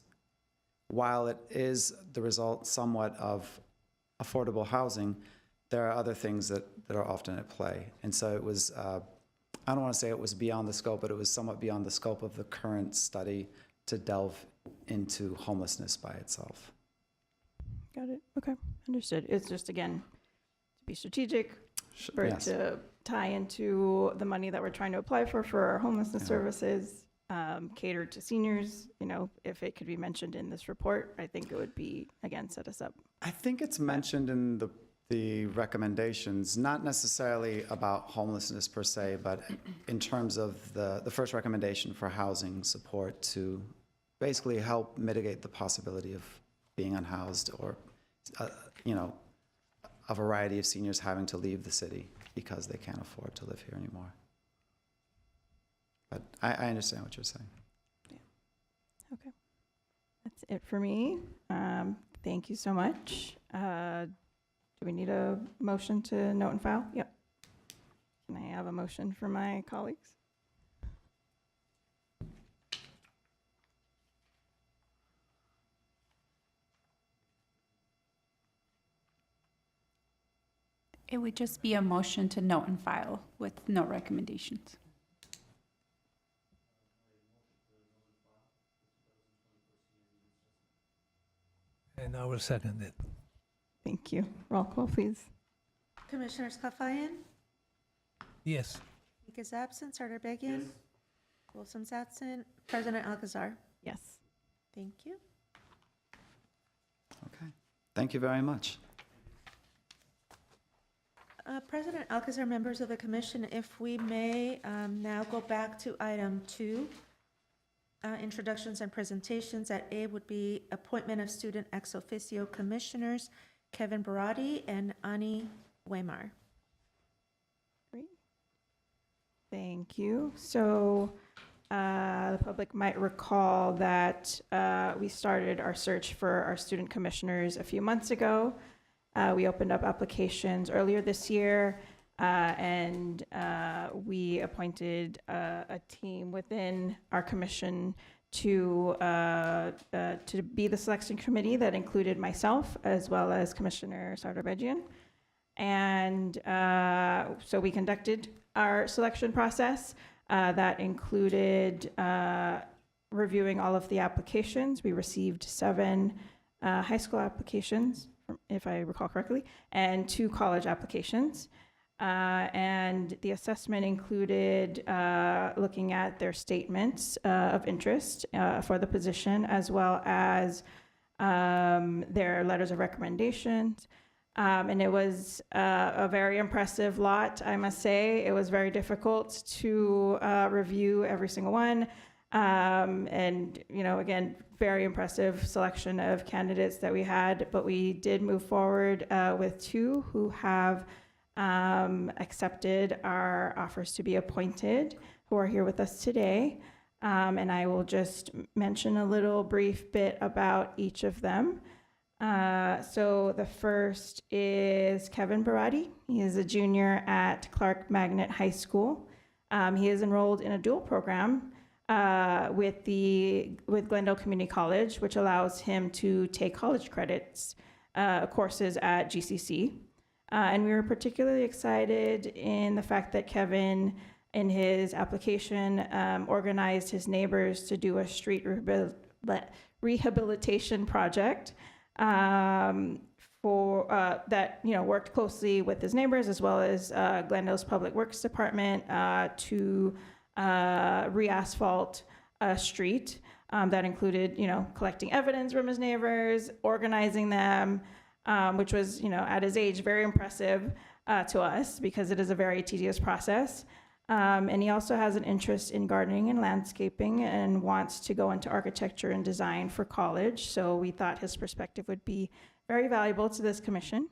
while it is the result somewhat of affordable housing, there are other things that are often at play. And so it was, I don't want to say it was beyond the scope, but it was somewhat beyond the scope of the current study to delve into homelessness by itself. Got it. Okay, understood. It's just, again, to be strategic, for it Yes. to tie into the money that we're trying to apply for our homelessness Yeah. services, catered to seniors. You know, if it could be mentioned in this report, I think it would be, again, set us up. I think it's mentioned in the recommendations, not necessarily about homelessness per se, but in terms of the first recommendation for housing support to basically help mitigate the possibility of being unhoused or, you know, a variety of seniors having to leave the city because they can't afford to live here anymore. But I understand what you're saying. Okay. That's it for me. Thank you so much. Do we need a motion to note and file? Yep. Can I have a motion for my colleagues? It would just be a motion to note and file with no recommendations. And I will second it. Thank you. Roll call, please. Commissioners Klafayan, Yes. Mika's absent, Sardarbegian. Wilson's absent, President Alcazar. Yes. Thank you. Okay. Thank you very much. President Alcazar, members of the commission, if we may now go back to item 2, introductions and presentations. At A would be appointment of student ex officio commissioners, Kevin Barati and Ani Weimar. Great. Thank you. So the public might recall that we started our search for our student commissioners a few months ago. We opened up applications earlier this year, and we appointed a team within our commission to be the selection committee that included myself as well as Commissioner Sardarbegian. And so we conducted our selection process that included reviewing all of the applications. We received 7 high school applications, if I recall correctly, and 2 college applications. And the assessment included looking at their statements of interest for the position, as well as their letters of recommendations. And it was a very impressive lot, I must say. It was very difficult to review every single one. And, you know, again, very impressive selection of candidates that we had, but we did move forward with 2 who have accepted our offers to be appointed, who are here with us today. And I will just mention a little brief bit about each of them. So the first is Kevin Barati. He is a junior at Clark Magnet High School. He is enrolled in a dual program with Glendale Community College, which allows him to take college credits courses at GCC. And we were particularly excited in the fact that Kevin, in his application, organized his neighbors to do a street rehabilitation project for that, you know, worked closely with his neighbors as well as Glendale's Public Works Department to re-asphalt a street that included, you know, collecting evidence from his neighbors, organizing them, which was, you know, at his age, very impressive to us because it is a very tedious process. And he also has an interest in gardening and landscaping and wants to go into architecture and design for college. So we thought his perspective would be very valuable to this commission.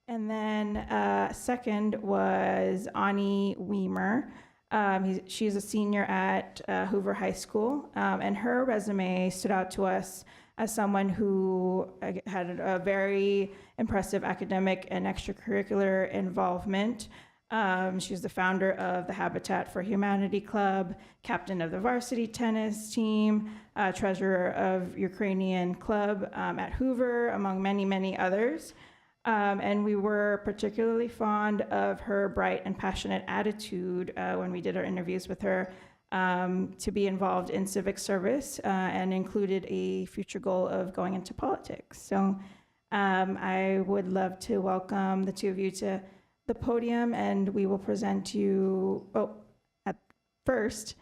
And then second was Ani Weimar. She's a senior at Hoover High School, and her resume stood out to us as someone who had a very impressive academic and extracurricular involvement She's the founder of the Habitat for Humanity Club, captain of the varsity tennis team, treasurer of Ukrainian Club at Hoover, among many, many others. And we were particularly fond of her bright and passionate attitude when we did our interviews with her to be involved in civic service and included a future goal of going into politics. So I would love to welcome the two of you to the podium, and we will present you, at first,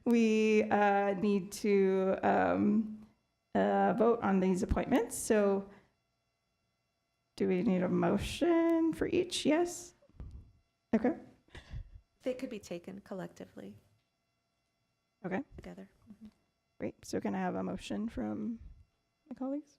we need to vote on these appointments. So do we need a motion for each? Yes? Okay. They could be taken collectively. Okay. Together. Great. So can I have a motion from my colleagues?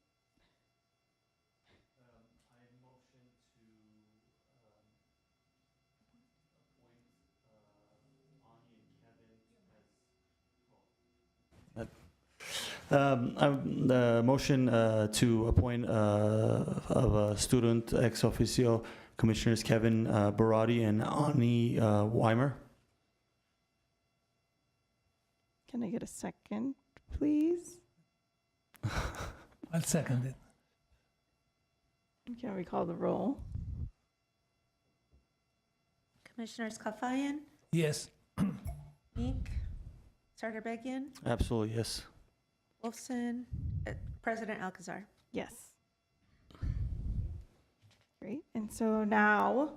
The motion to appoint of a student ex officio Commissioners Kevin Barati and Ani Weimer. Can I get a second, please? I'll second it. Can we call the roll? Commissioners Kafayan, Yes. Meek, Sardarbegian, Absolutely, yes. Wolfson, President Alcazar. Yes. Great. And so now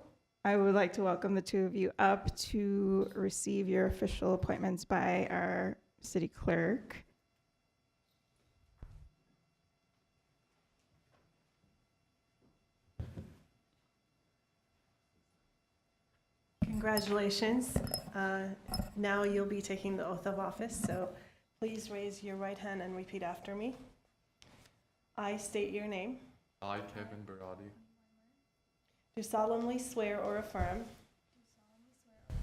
I would like to welcome the two of you up to receive your official appointments by our city clerk. Congratulations. Now you'll be taking the oath of office, so please raise your right hand and repeat after me. I state your name. I, Kevin Barati, Do solemnly swear or affirm do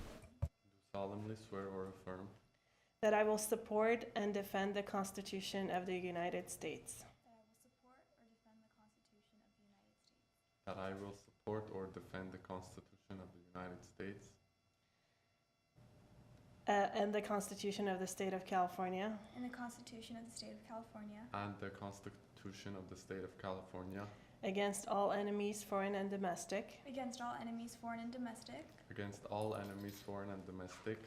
solemnly swear or affirm that I will support and defend the Constitution of the United States that I will support or defend the Constitution of the United States and the Constitution of the State of California and the Constitution of the State of California and the Constitution of the State of California against all enemies, foreign and domestic, against all enemies, foreign and domestic, against all enemies, foreign and domestic,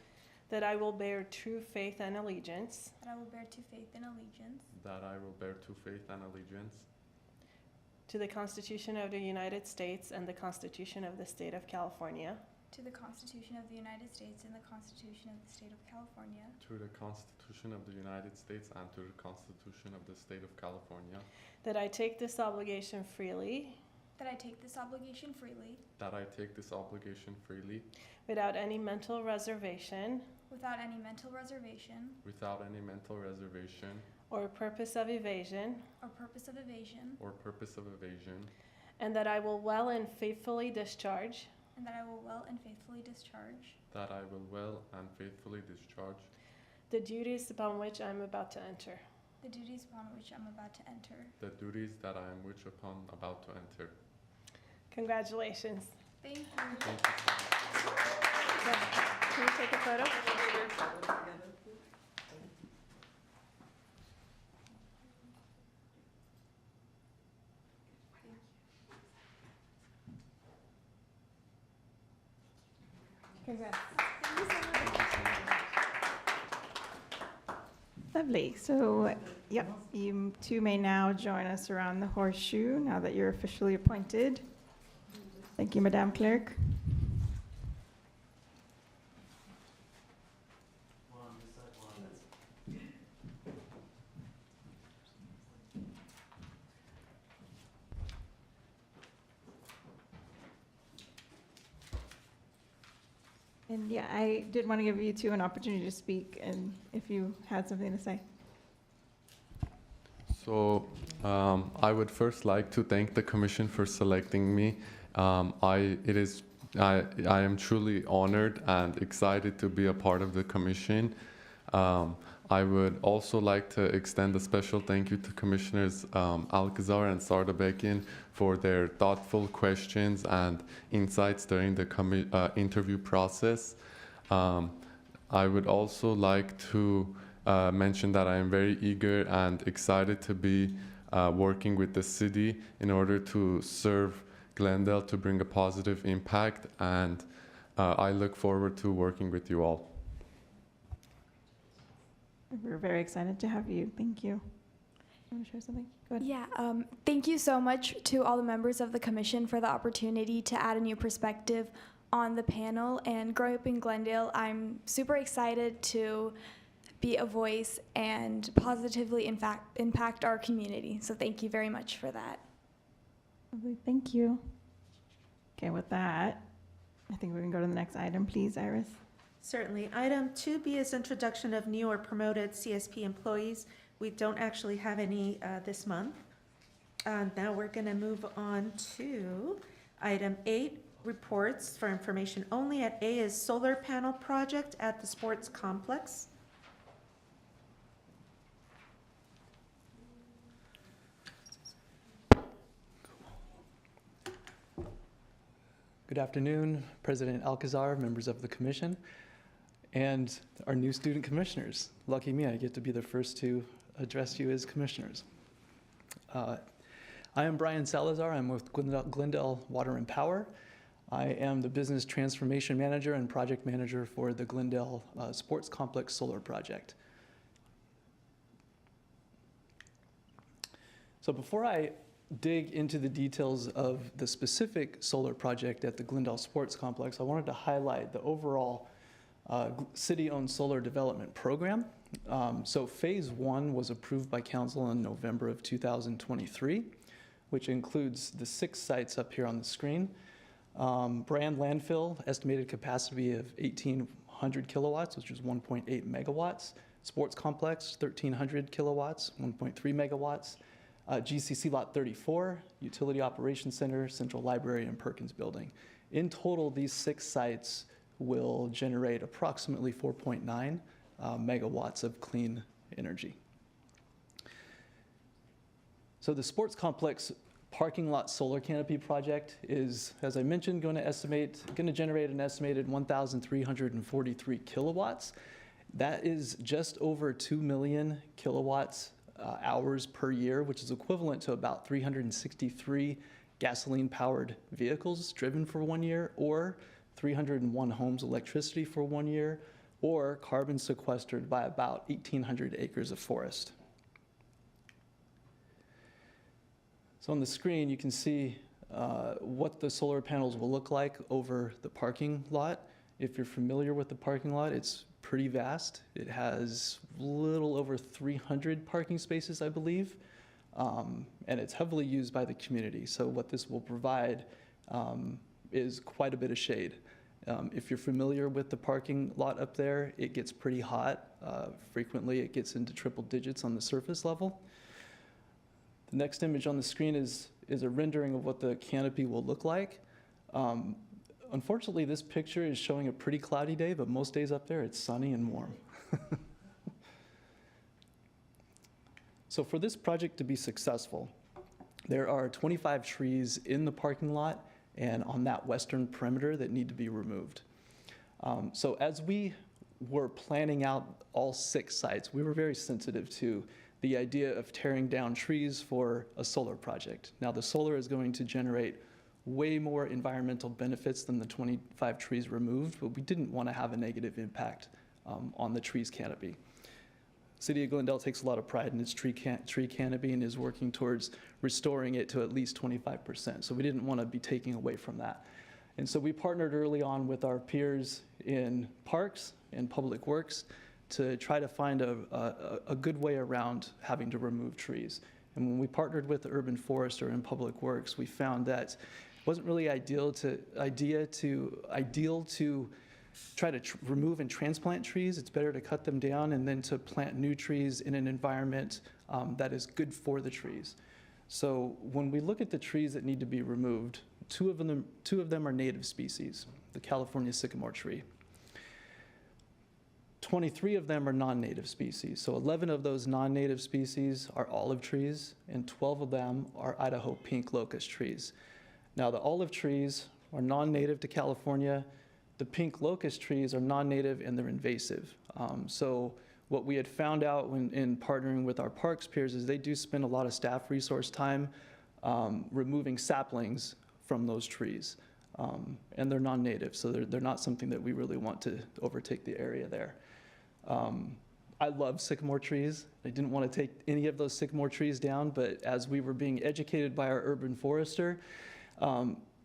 that I will bear true faith and allegiance that I will bear true faith and allegiance that I will bear true faith and allegiance to the Constitution of the United States and the Constitution of the State of California, to the Constitution of the United States and the Constitution of the State of California, to the Constitution of the United States and to the Constitution of the State of California, that I take this obligation freely that I take this obligation freely that I take this obligation freely without any mental reservation without any mental reservation without any mental reservation or purpose of evasion, or purpose of evasion, or purpose of evasion, and that I will well and faithfully discharge and that I will well and faithfully discharge that I will well and faithfully discharge the duties upon which I am about to enter. the duties upon which I'm about to enter. the duties that I am which upon about to enter. Congratulations. Thank you. Thank you so much. Can you take a photo? Congrats. Lovely. So, yep, you two may now join us around the horseshoe now that you're officially appointed. Thank you, Madame Clerk. And yeah, I did want to give you two an opportunity to speak, and if you had something to say. So I would first like to thank the Commission for selecting me. I am truly honored and excited to be a part of the Commission. I would also like to extend a special thank you to Commissioners Alcazar and Sardabekian for their thoughtful questions and insights during the interview process. I would also like to mention that I am very eager and excited to be working with the city in order to serve Glendale to bring a positive impact, and I look forward to working with you all. We're very excited to have you. Thank you. Want to share something? Go ahead. Yeah, thank you so much to all the members of the commission for the opportunity to add a new perspective on the panel. And growing up in Glendale, I'm super excited to be a voice and positively impact our community. So thank you very much for that. Lovely. Thank you. Okay, with that, I think we can go to the next item, please, Iris. Certainly. Item 2B is introduction of new or promoted CSP employees. We don't actually have any this month. Now we're going to move on to item 8, reports for information only. At A is solar panel project at the sports complex. Good afternoon, President Alcazar, members of the commission, and our new student commissioners. Lucky me, I get to be the first to address you as commissioners. I am Brian Salazar. I'm with Glendale Water and Power. I am the business transformation manager and project manager for the Glendale Sports Complex Solar Project. So before I dig into the details of the specific solar project at the Glendale Sports Complex, I wanted to highlight the overall city-owned solar development program. So phase 1 was approved by council in November of 2023, which includes the 6 sites up here on the screen. Brand landfill, estimated capacity of 1,800 kilowatts, which is 1.8 megawatts. Sports complex, 1,300 kilowatts, 1.3 megawatts. GCC Lot 34, Utility Operations Center, Central Library, and Perkins Building. In total, these 6 sites will generate approximately 4.9 megawatts of clean energy. So the sports complex parking lot solar canopy project is, as I mentioned, going to generate an estimated 1,343 kilowatts. That is just over 2 million kilowatts hours per year, which is equivalent to about 363 gasoline-powered vehicles driven for 1 year, or 301 homes electricity for 1 year, or carbon sequestered by about 1,800 acres of forest. So on the screen, you can see what the solar panels will look like over the parking lot. If you're familiar with the parking lot, it's pretty vast. It has a little over 300 parking spaces, I believe, and it's heavily used by the community. So what this will provide is quite a bit of shade. If you're familiar with the parking lot up there, it gets pretty hot. Frequently, it gets into triple digits on the surface level. The next image on the screen is a rendering of what the canopy will look like. Unfortunately, this picture is showing a pretty cloudy day, but most days up there, it's sunny and warm. So for this project to be successful, there are 25 trees in the parking lot and on that western perimeter that need to be removed. So as we were planning out all 6 sites, we were very sensitive to the idea of tearing down trees for a solar project. Now, the solar is going to generate way more environmental benefits than the 25 trees removed, but we didn't want to have a negative impact on the tree's canopy. City of Glendale takes a lot of pride in its tree canopy and is working towards restoring it to at least 25%. So we didn't want to be taking away from that. And so we partnered early on with our peers in parks and public works to try to find a good way around having to remove trees. And when we partnered with the urban forester and public works, we found that it wasn't really ideal to try to remove and transplant trees. It's better to cut them down and then to plant new trees in an environment that is good for the trees. So when we look at the trees that need to be removed, two of them are native species, the California sycamore tree. 23 of them are non-native species. So 11 of those non-native species are olive trees, and 12 of them are Idaho pink locust trees. Now, the olive trees are non-native to California. The pink locust trees are non-native and they're invasive. So what we had found out when in partnering with our parks peers is they do spend a lot of staff resource time removing saplings from those trees. And they're non-native, so they're not something that we really want to overtake the area there. I love sycamore trees. I didn't want to take any of those sycamore trees down, but as we were being educated by our urban forester,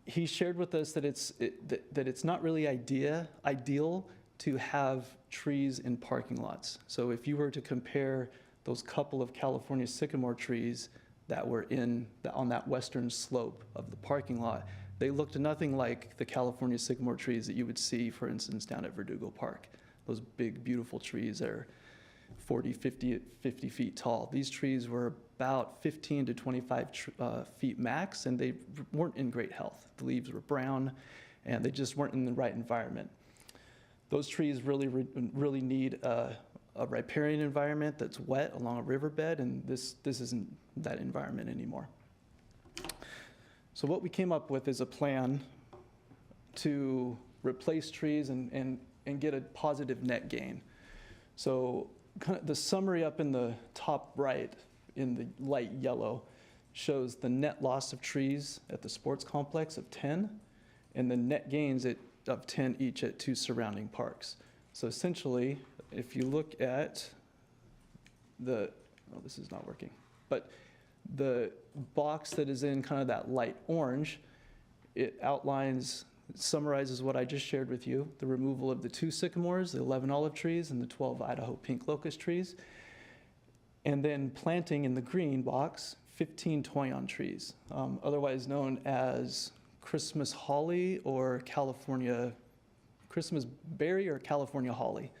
he shared with us that it's not really ideal to have trees in parking lots. So if you were to compare those couple of California sycamore trees that were on that western slope of the parking lot, they looked nothing like the California sycamore trees that you would see, for instance, down at Verdugo Park. Those big, beautiful trees that are 40, 50 feet tall. These trees were about 15 to 25 feet max, and they weren't in great health. The leaves were brown, and they just weren't in the right environment. Those trees really need a riparian environment that's wet along a riverbed, and this isn't that environment anymore. So what we came up with is a plan to replace trees and get a positive net gain. So kind of the summary up in the top right in the light yellow shows the net loss of trees at the sports complex of 10 and the net gains of 10 each at 2 surrounding parks. So essentially, if you look at this is not working, but the box that is in kind of that light orange, it summarizes what I just shared with you, the removal of the 2 sycamores, the 11 olive trees, and the 12 Idaho pink locust trees, and then planting in the green box 15 toyon trees, otherwise known as Christmas holly or Christmas berry or California holly.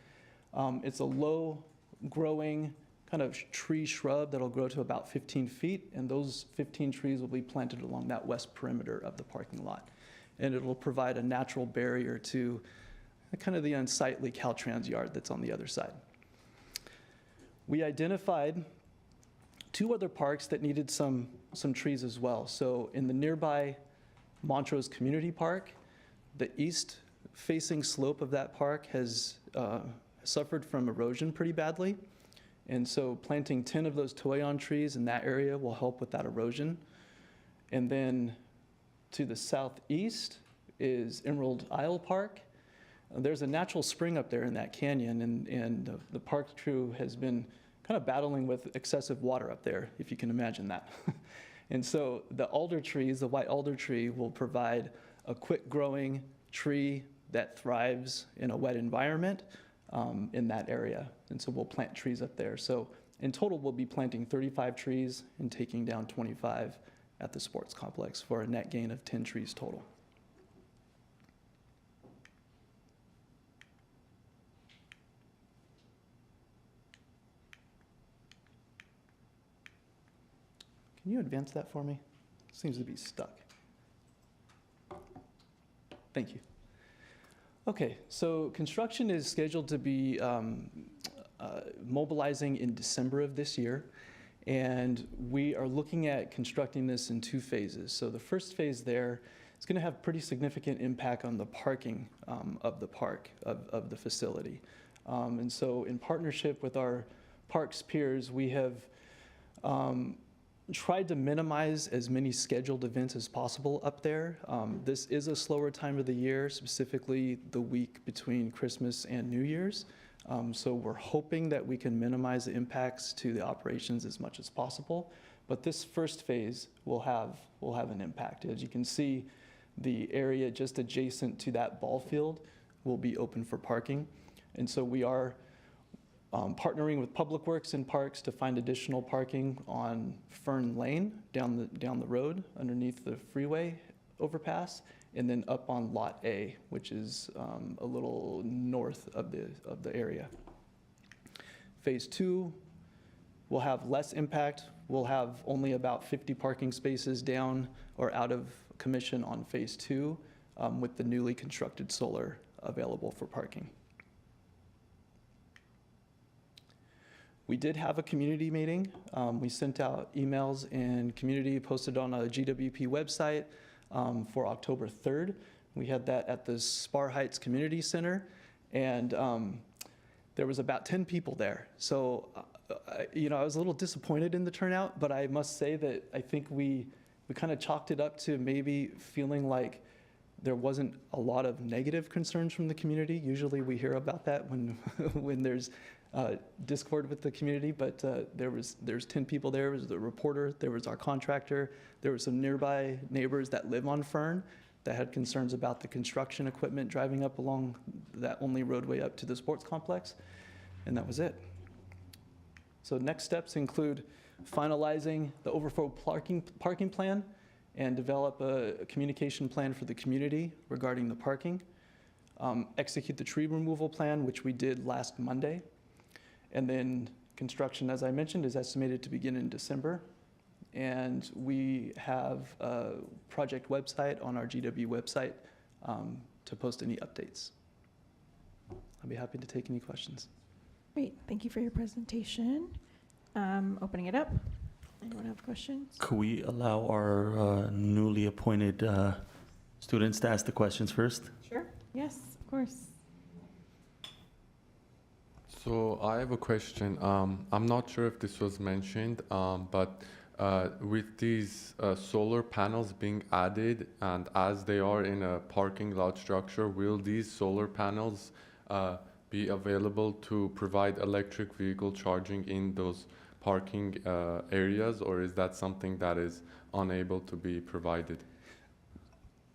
It's a low-growing kind of tree shrub that'll grow to about 15 feet, and those 15 trees will be planted along that west perimeter of the parking lot. And it will provide a natural barrier to kind of the unsightly Caltrans yard that's on the other side. We identified 2 other parks that needed some trees as well. So in the nearby Montrose Community Park, the east-facing slope of that park has suffered from erosion pretty badly. And so planting 10 of those toyon trees in that area will help with that erosion. And then to the southeast is Emerald Isle Park. There's a natural spring up there in that canyon, and the park crew has been kind of battling with excessive water up there, if you can imagine that. And so the alder trees, the white alder tree, will provide a quick-growing tree that thrives in a wet environment in that area. And so we'll plant trees up there. So in total, we'll be planting 35 trees and taking down 25 at the sports complex for a net gain of 10 trees total. Can you advance that for me? Seems to be stuck. Thank you. Okay, so construction is scheduled to be mobilizing in December of this year. And we are looking at constructing this in 2 phases. So the first phase there is going to have pretty significant impact on the parking of the park, of the facility. And so in partnership with our parks peers, we have tried to minimize as many scheduled events as possible up there. This is a slower time of the year, specifically the week between Christmas and New Year's. So we're hoping that we can minimize the impacts to the operations as much as possible. But this first phase will have an impact. As you can see, the area just adjacent to that ball field will be open for parking. And so we are partnering with Public Works and Parks to find additional parking on Fern Lane down the road underneath the freeway overpass, and then up on Lot A, which is a little north of the area. Phase 2 will have less impact. We'll have only about 50 parking spaces down or out of commission on Phase 2 with the newly constructed solar available for parking. We did have a community meeting. We sent out emails and community posted on a GWP website for October 3rd. We had that at the Spar Heights Community Center, and there was about 10 people there. So, I was a little disappointed in the turnout, but I must say that I think we kind of chalked it up to maybe feeling like there wasn't a lot of negative concerns from the community. Usually we hear about that when when there's discord with the community, but there's 10 people there. There was the reporter, there was our contractor, there were some nearby neighbors that live on Fern that had concerns about the construction equipment driving up along that only roadway up to the sports complex, and that was it. So next steps include finalizing the overflow parking plan and develop a communication plan for the community regarding the parking. Execute the tree removal plan, which we did last Monday. And then construction, as I mentioned, is estimated to begin in December. And we have a project website on our GW website to post any updates. I'll be happy to take any questions. Great, thank you for your presentation. Opening it up. Anyone have questions? Could we allow our newly appointed students to ask the questions first? Sure. Yes, of course. So I have a question. I'm not sure if this was mentioned, but with these solar panels being added and as they are in a parking lot structure, will these solar panels be available to provide electric vehicle charging in those parking areas, or is that something that is unable to be provided?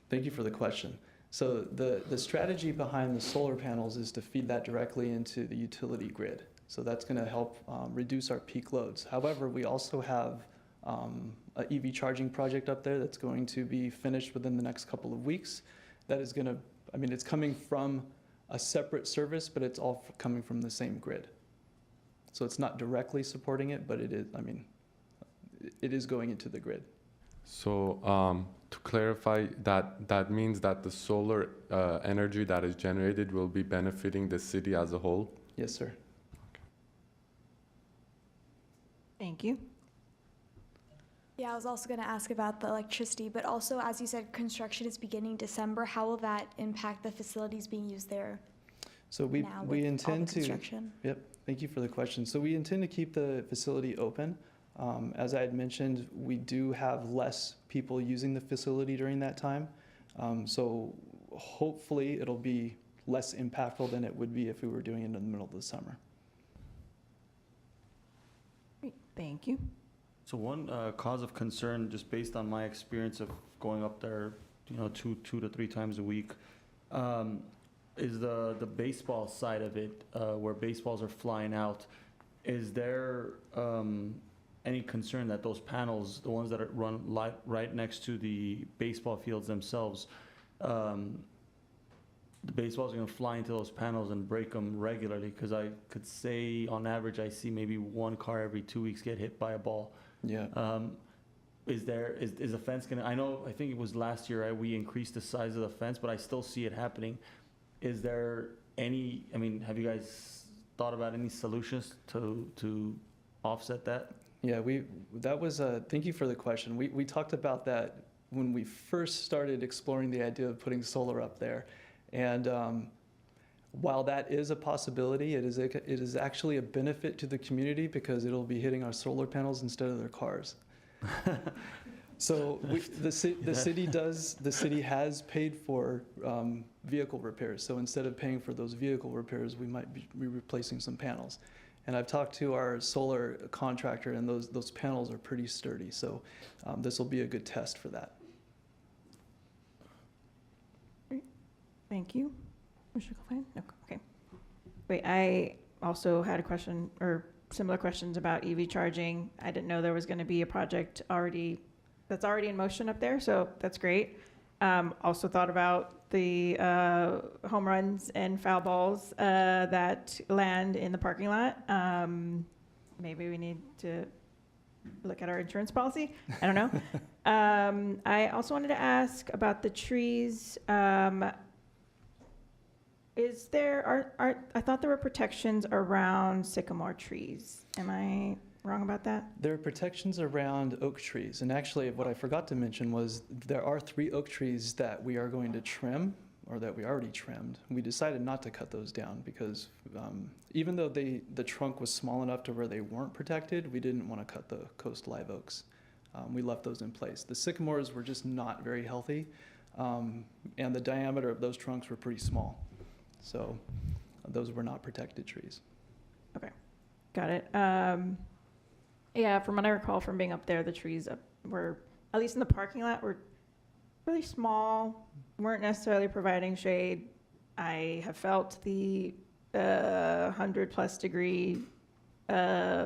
Thank you for the question. So the strategy behind the solar panels is to feed that directly into the utility grid. So that's going to help reduce our peak loads. However, we also have an EV charging project up there that's going to be finished within the next couple of weeks. That is going to, it's coming from a separate service, but it's all coming from the same grid. So it's not directly supporting it, but it is, it is going into the grid. So to clarify, that means that the solar energy that is generated will be benefiting the city as a whole? Yes, sir. Thank you. Yeah, I was also going to ask about the electricity, but also, as you said, construction is beginning December. How will that impact the facilities being used there So now we with all the intend to. construction? Yep, thank you for the question. So we intend to keep the facility open. As I had mentioned, we do have less people using the facility during that time. So hopefully it'll be less impactful than it would be if we were doing it in the middle of the summer. Great, thank you. So one cause of concern, just based on my experience of going up there, two to three times a week, is the baseball side of it, where baseballs are flying out. Is there any concern that those panels, the ones that are run right next to the baseball fields themselves, the baseball's going to fly into those panels and break them regularly? Because I could say, on average, I see maybe one car every 2 weeks get hit by a ball. Yeah. Is the fence going to, I think it was last year, we increased the size of the fence, but I still see it happening. Is there any, have you guys thought about any solutions to offset that? Yeah, thank you for the question. We talked about that when we first started exploring the idea of putting solar up there. And while that is a possibility, it is actually a benefit to the community because it'll be hitting our solar panels instead of their cars. So the city has paid for vehicle repairs. So instead of paying for those vehicle repairs, we might be replacing some panels. And I've talked to our solar contractor, and those panels are pretty sturdy. So this will be a good test for that. Thank you. Commissioner Cofine? No, okay. Wait, I also had a question, or similar questions about EV charging. I didn't know there was going to be a project that's already in motion up there, so that's great. Also thought about the home runs and foul balls that land in the parking lot. Maybe we need to look at our insurance policy. I don't know. I also wanted to ask about the trees. is there, I thought there were protections around sycamore trees. Am I wrong about that? There are protections around oak trees, and actually what I forgot to mention was there are 3 oak trees that we are going to trim, or that we already trimmed. We decided not to cut those down because even though the trunk was small enough to where they weren't protected, we didn't want to cut the coast live oaks. We left those in place. The sycamores were just not very healthy, and the diameter of those trunks were pretty small. So those were not protected trees. Got it. Yeah, from what I recall from being up there, the trees were, at least in the parking lot, were really small, weren't necessarily providing shade. I have felt the 100+ degree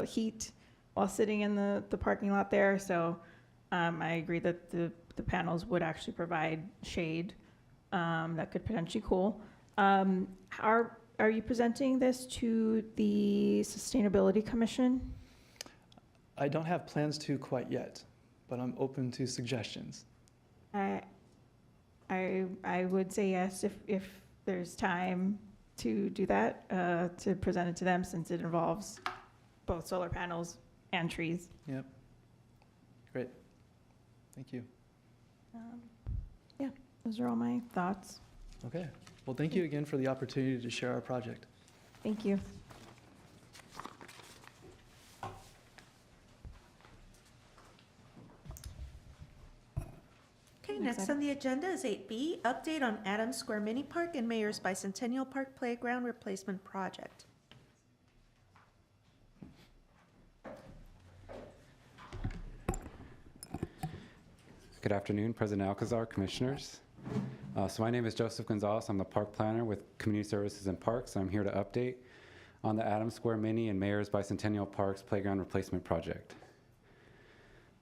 heat while sitting in the parking lot there. So I agree that the panels would actually provide shade that could potentially cool. Are you presenting this to the Sustainability Commission? I don't have plans to quite yet, but I'm open to suggestions. I would say yes if there's time to do that, to present it to them, since it involves both solar panels and trees. Yep. Great. Thank you. Yeah, those are all my thoughts. Okay. Well, thank you again for the opportunity to share our project. Thank you. Okay, next on the agenda is 8B, update on Adams Square Mini Park and Mayor's Bicentennial Park Playground Replacement Project. Good afternoon, President Alcazar, Commissioners. So my name is Joseph Gonzalez. I'm the Park Planner with Community Services and Parks. I'm here to update on the Adams Square Mini and Mayor's Bicentennial Parks Playground Replacement Project.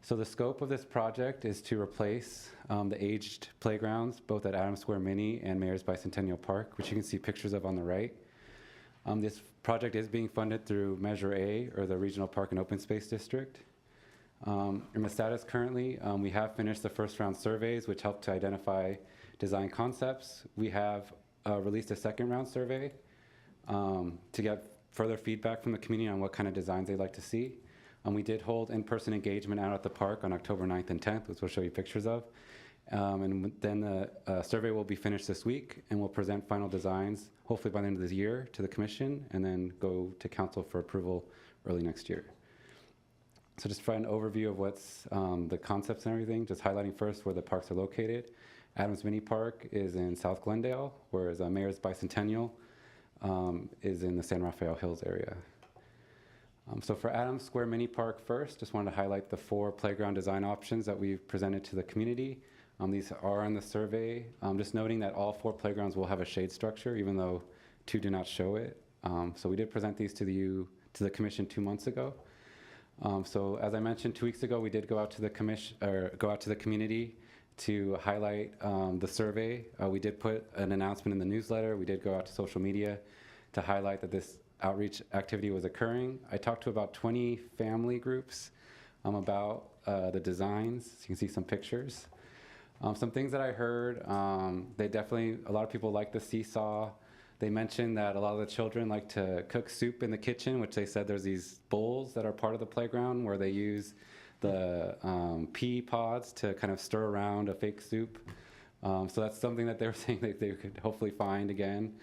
So the scope of this project is to replace the aged playgrounds, both at Adams Square Mini and Mayor's Bicentennial Park, which you can see pictures of on the right. This project is being funded through Measure A, or the Regional Park and Open Space District. In the status currently, we have finished the first round surveys, which helped to identify design concepts. We have released a second round survey to get further feedback from the community on what kind of designs they'd like to see. We did hold in-person engagement out at the park on October 9th and 10th, which we'll show you pictures of. And then the survey will be finished this week, and we'll present final designs, hopefully by the end of this year, to the commission, and then go to council for approval early next year. So just for an overview of what's the concepts and everything, just highlighting first where the parks are located. Adams Mini Park is in South Glendale, whereas Mayor's Bicentennial is in the San Rafael Hills area. So for Adams Square Mini Park first, just wanted to highlight the 4 playground design options that we've presented to the community. These are on the survey. Just noting that all 4 playgrounds will have a shade structure, even though 2 do not show it. So we did present these to the commission 2 months ago. So as I mentioned, 2 weeks ago, we did go out to the community to highlight the survey. We did put an announcement in the newsletter. We did go out to social media to highlight that this outreach activity was occurring. I talked to about 20 family groups about the designs. So you can see some pictures. Some things that I heard, a lot of people like the seesaw. They mentioned that a lot of the children like to cook soup in the kitchen, which they said there's these bowls that are part of the playground where they use the pea pods to kind of stir around a fake soup. So that's something that they were saying that they could hopefully find again.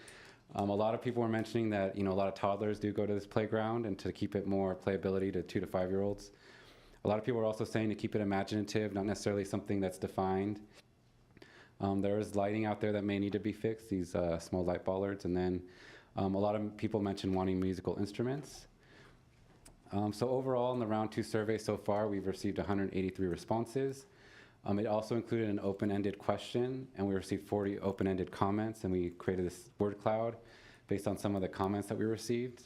A lot of people were mentioning that, a lot of toddlers do go to this playground, and to keep it more playability to 2 to 5-year-olds. A lot of people were also saying to keep it imaginative, not necessarily something that's defined. There is lighting out there that may need to be fixed, these small light bollards, and then a lot of people mentioned wanting musical instruments. So overall, in the round 2 survey so far, we've received 183 responses. It also included an open-ended question, and we received 40 open-ended comments, and we created this word cloud based on some of the comments that we received.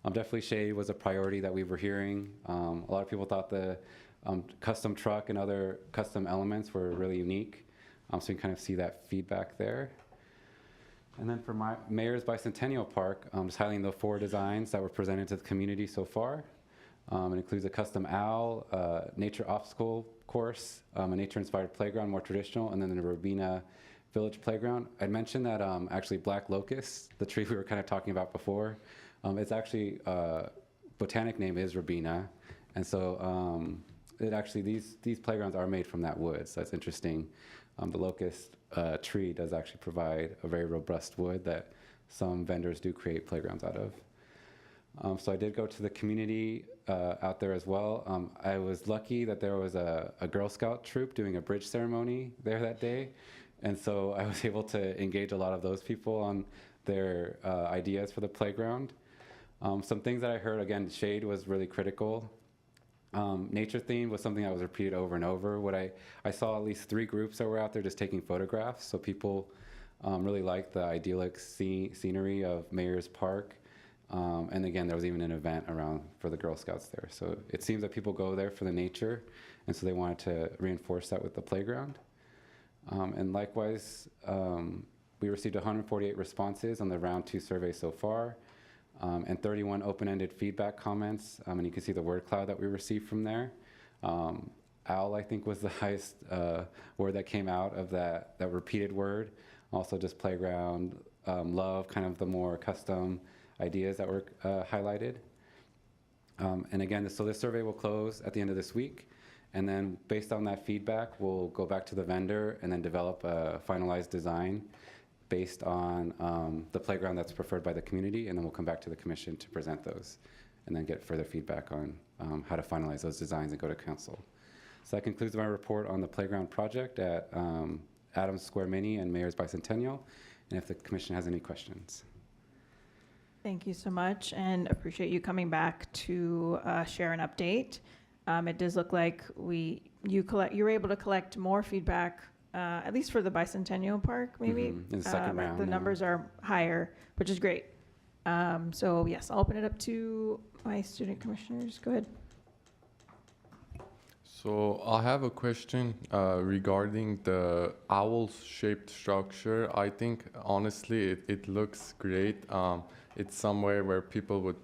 Definitely shade was a priority that we were hearing. A lot of people thought the custom truck and other custom elements were really unique. So you can kind of see that feedback there. And then for my Mayor's Bicentennial Park, just highlighting the 4 designs that were presented to the community so far. It includes a custom owl, nature obstacle course, a nature-inspired playground, more traditional, and then the Robina Village Playground. I'd mentioned that actually Black Locust, the tree we were kind of talking about before, it's actually, botanic name is Robina. And so it actually, these playgrounds are made from that wood, so that's interesting. The locust tree does actually provide a very robust wood that some vendors do create playgrounds out of. So I did go to the community out there as well. I was lucky that there was a Girl Scout troop doing a bridge ceremony there that day. And so I was able to engage a lot of those people on their ideas for the playground. Some things that I heard, again, shade was really critical. Nature theme was something that was repeated over and over. I saw at least 3 groups that were out there just taking photographs. So people really liked the idyllic scenery of Mayor's Park. And again, there was even an event around for the Girl Scouts there. So it seems that people go there for the nature, and so they wanted to reinforce that with the playground. And likewise, we received 148 responses on the round 2 survey so far, and 31 open-ended feedback comments. And you can see the word cloud that we received from there. OWL, I think, was the highest word that came out of that repeated word. Also just playground, love, kind of the more custom ideas that were highlighted. And again, so this survey will close at the end of this week. And then based on that feedback, we'll go back to the vendor and then develop a finalized design based on the playground that's preferred by the community. And then we'll come back to the commission to present those and then get further feedback on how to finalize those designs and go to council. So that concludes my report on the playground project at Adams Square Mini and Mayor's Bicentennial. And if the commission has any questions. Thank you so much, and appreciate you coming back to share an update. It does look like you were able to collect more feedback, at least for the Bicentennial Park, maybe. In the second round. The yeah. numbers are higher, which is great. So yes, I'll open it up to my student commissioners. Go ahead. So I have a question regarding the owl-shaped structure. I think honestly it looks great. It's somewhere where people would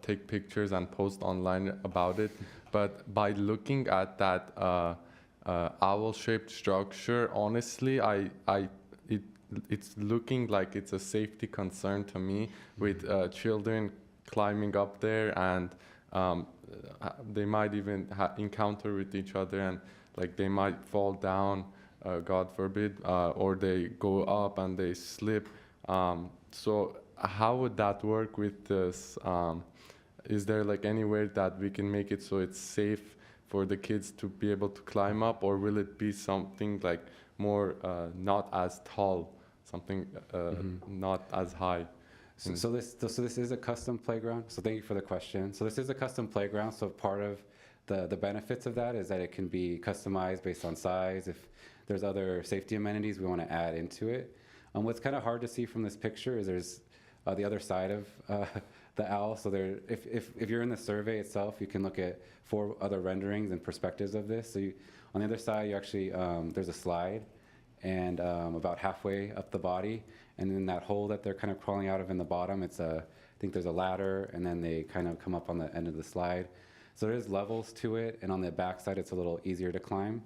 take pictures and post online about it. But by looking at that owl-shaped structure, honestly, it's looking like it's a safety concern to me with children climbing up there, and they might even encounter with each other, and like they might fall down, God forbid, or they go up and they slip. So how would that work with this? Is there like anywhere that we can make it so it's safe for the kids to be able to climb up, or will it be something like more not as tall, something not as high? So this is a custom playground. So thank you for the question. So this is a custom playground. So part of the benefits of that is that it can be customized based on size. If there's other safety amenities we want to add into it. What's kind of hard to see from this picture is there's the other side of the owl. So if you're in the survey itself, you can look at 4 other renderings and perspectives of this. So on the other side, you actually there's a slide, and about halfway up the body, and then that hole that they're kind of crawling out of in the bottom, I think there's a ladder, and then they kind of come up on the end of the slide. So there's levels to it, and on the back side, it's a little easier to climb.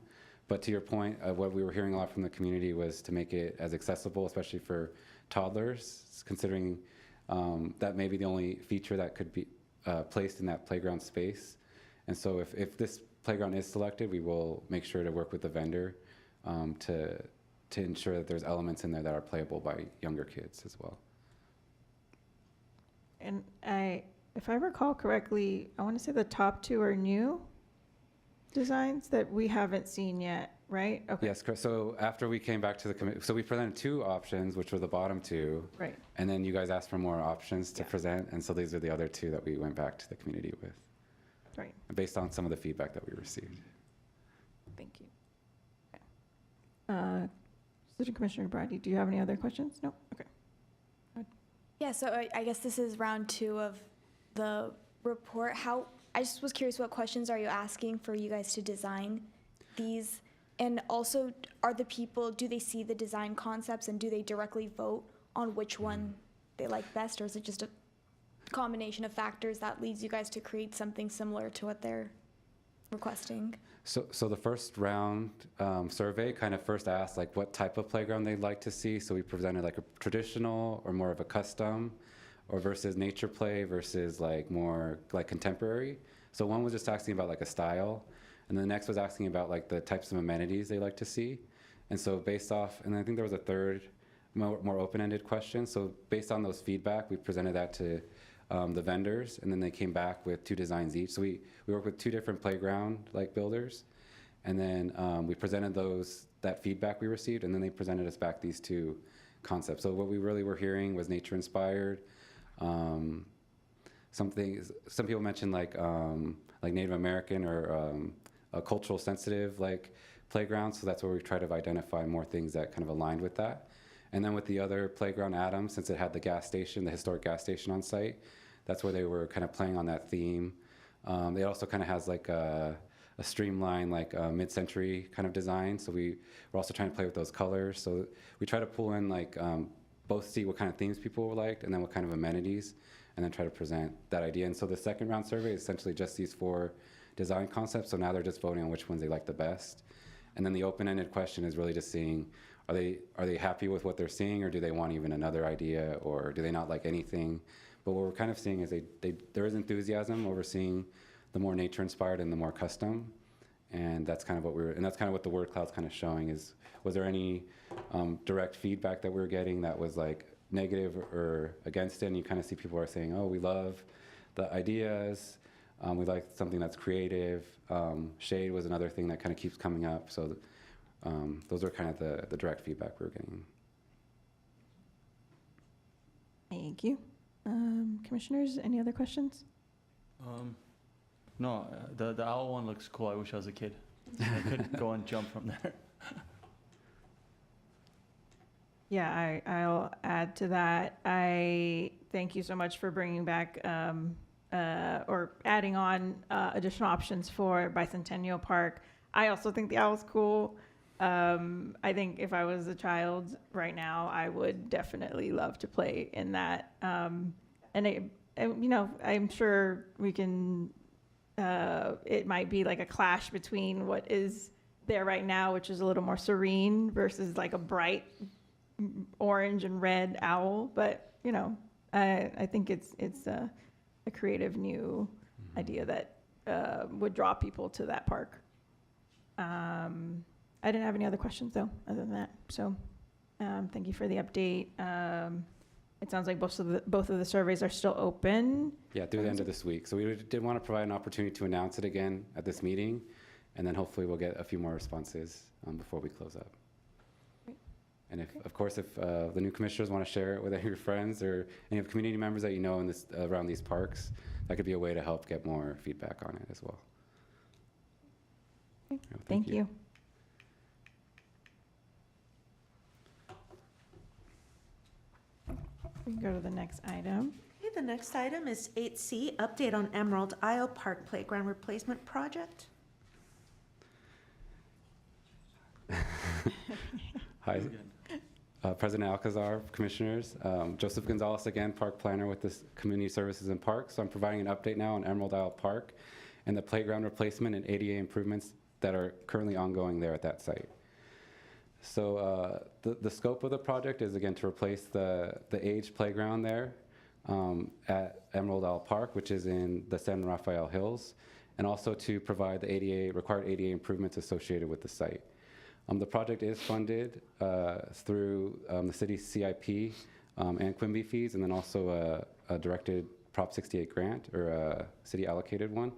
But to your point, what we were hearing a lot from the community was to make it as accessible, especially for toddlers, considering that may be the only feature that could be placed in that playground space. And so if this playground is selected, we will make sure to work with the vendor to ensure that there's elements in there that are playable by younger kids as well. And if I recall correctly, I want to say the top 2 are new designs that we haven't seen yet, right? Okay. Yes, correct. So after we came back to the committee, so we presented 2 options, which were the bottom 2. Right. And then you guys asked for more options to present, and so these are the other 2 that we went back to the community with. Right. Based on some of the feedback that we received. Thank you. Okay. Student Commissioner Brady, do you have any other questions? No? Okay. Yeah, so I guess this is round 2 of the report. I just was curious, what questions are you asking for you guys to design these? And also, do they see the design concepts, and do they directly vote on which one they like best, or is it just a combination of factors that leads you guys to create something similar to what they're requesting? So the first round survey kind of first asked like what type of playground they'd like to see. So we presented like a traditional or more of a custom, or versus nature play versus like more like contemporary. So one was just asking about like a style, and the next was asking about like the types of amenities they like to see. And so based off, and I think there was a third more open-ended question. So based on those feedback, we presented that to the vendors, and then they came back with 2 designs each. So we worked with 2 different playground like builders, and then we presented that feedback we received, and then they presented us back these 2 concepts. So what we really were hearing was nature inspired. Some people mentioned like Native American or a cultural sensitive like playground. So that's where we try to identify more things that kind of aligned with that. And then with the other playground, Adams, since it had the gas station, the historic gas station on site, that's where they were kind of playing on that theme. It also kind of has like a streamlined, like mid-century kind of design. So we're also trying to play with those colors. So we try to pull in like both see what kind of themes people liked and then what kind of amenities, and then try to present that idea. And so the second round survey is essentially just these 4 design concepts. So now they're just voting on which ones they like the best. And then the open-ended question is really just seeing, are they happy with what they're seeing, or do they want even another idea, or do they not like anything? But what we're kind of seeing is there is enthusiasm over seeing the more nature inspired and the more custom. And that's kind of what the word cloud's kind of showing is, was there any direct feedback that we were getting that was like negative or against it? And you kind of see people are saying, oh, we love the ideas, we like something that's creative. Shade was another thing that kind of keeps coming up. So those are kind of the direct feedback we were getting. Thank you. Commissioners, any other questions? No, the owl one looks cool. I wish I was a kid. I could go and jump from there. Yeah, I'll add to that. I thank you so much for bringing back or adding on additional options for Bicentennial Park. I also think the owl's cool. I think if I was a child right now, I would definitely love to play in that. I'm sure we can, it might be like a clash between what is there right now, which is a little more serene, versus like a bright orange and red owl. But, I think it's a creative new idea that would draw people to that park. I didn't have any other questions, though, other than that. So thank you for the update. It sounds like both of the surveys are still open. Yeah, through the end of this week. So we did want to provide an opportunity to announce it again at this meeting, and then hopefully we'll get a few more responses before we close up. Great. And if the new commissioners want to share it with any of your friends or any of the community members that you know around these parks, that could be a way to help get more feedback on it as well. Okay. Yeah, Thank you. We can go to the next item. Okay, the next item is 8C, update on Emerald Isle Park Playground Replacement Project. Hi, President Alcazar, Commissioners. Joseph Gonzalez again, Park Planner with the Community Services and Parks. So I'm providing an update now on Emerald Isle Park and the playground replacement and ADA improvements that are currently ongoing there at that site. So the scope of the project is, again, to replace the aged playground there at Emerald Isle Park, which is in the San Rafael Hills, and also to provide the required ADA improvements associated with the site. The project is funded through the city's CIP and Quimby fees, and then also a directed Prop 68 grant, or a city allocated one.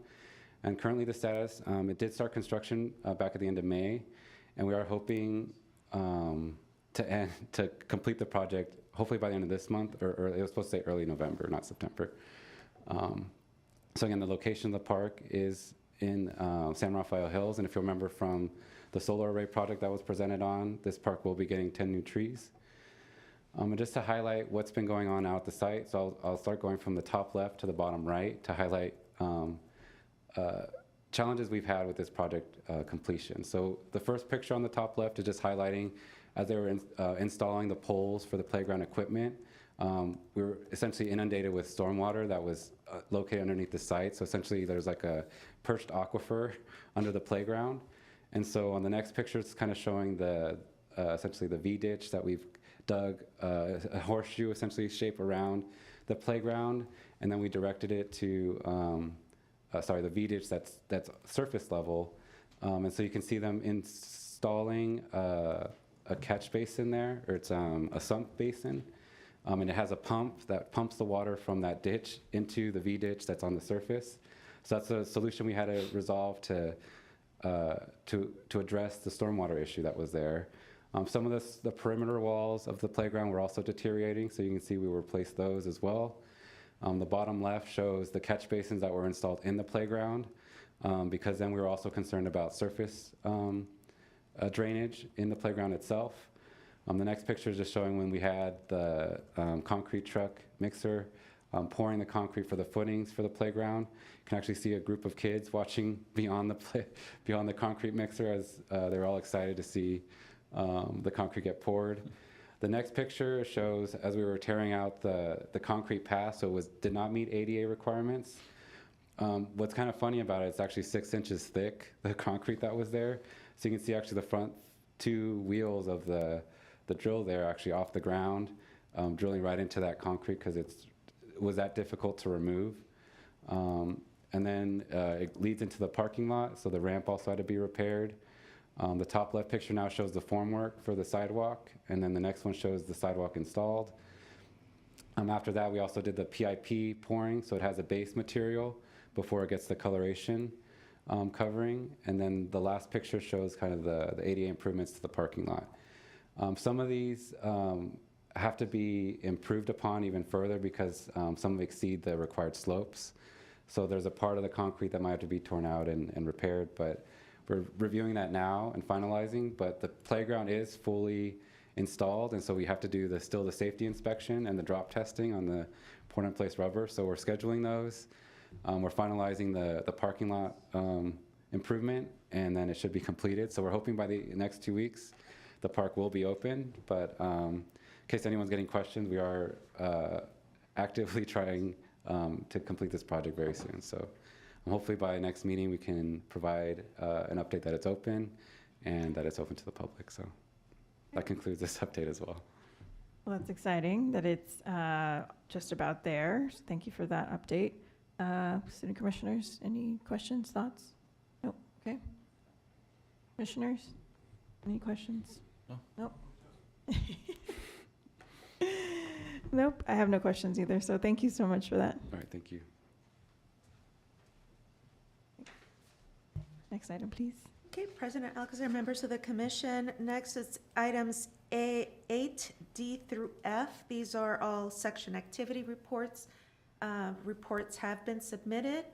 And currently the status, it did start construction back at the end of May, and we are hoping to complete the project hopefully by the end of this month, or it was supposed to say early November, not September. So again, the location of the park is in San Rafael Hills, and if you remember from the solar array project that was presented on, this park will be getting 10 new trees. And just to highlight what's been going on out at the site, so I'll start going from the top left to the bottom right to highlight challenges we've had with this project completion. So the first picture on the top left is just highlighting as they were installing the poles for the playground equipment, We were essentially inundated with stormwater that was located underneath the site. So essentially, there's like a perched aquifer under the playground. And so on the next picture, it's kind of showing the essentially the V ditch that we've dug a horseshoe essentially shape around the playground, and then we directed it to the V ditch that's surface level, and so you can see them installing a catch basin there, or it's a sump basin, and it has a pump that pumps the water from that ditch into the V ditch that's on the surface. So that's a solution we had to resolve to address the stormwater issue that was there. Some of the perimeter walls of the playground were also deteriorating, so you can see we replaced those as well. The bottom left shows the catch basins that were installed in the playground, because then we were also concerned about surface drainage in the playground itself. The next picture is just showing when we had the concrete truck mixer pouring the concrete for the footings for the playground. You can actually see a group of kids watching beyond the concrete mixer as they're all excited to see the concrete get poured. The next picture shows as we were tearing out the concrete path, so it did not meet ADA requirements. What's kind of funny about it, it's actually 6 inches thick, the concrete that was there. So you can see actually the front 2 wheels of the drill there actually off the ground, drilling right into that concrete because it was that difficult to remove. And then it leads into the parking lot, so the ramp also had to be repaired. The top left picture now shows the formwork for the sidewalk, and then the next one shows the sidewalk installed. After that, we also did the PIP pouring, so it has a base material before it gets the coloration covering. And then the last picture shows kind of the ADA improvements to the parking lot. Some of these have to be improved upon even further because some exceed the required slopes. So there's a part of the concrete that might have to be torn out and repaired, but we're reviewing that now and finalizing, but the playground is fully installed, and so we have to do still the safety inspection and the drop testing on the pour-in-place rubber, so we're scheduling those. We're finalizing the parking lot improvement, and then it should be completed. So we're hoping by the next 2 weeks, the park will be open, but in case anyone's getting questions, we are actively trying to complete this project very soon. So hopefully by next meeting, we can provide an update that it's open and that it's open to the public. So that concludes this update as well. Well, that's exciting that it's just about there. So thank you for that update. City commissioners, any questions, thoughts? Nope. Okay. Commissioners, any questions? No. Nope. Nope, I have no questions either. So thank you so much for that. All right, thank you. Next item, please. Okay, President Alcazar, members of the commission. Next is items A8D through F. These are all section activity reports. Reports have been submitted,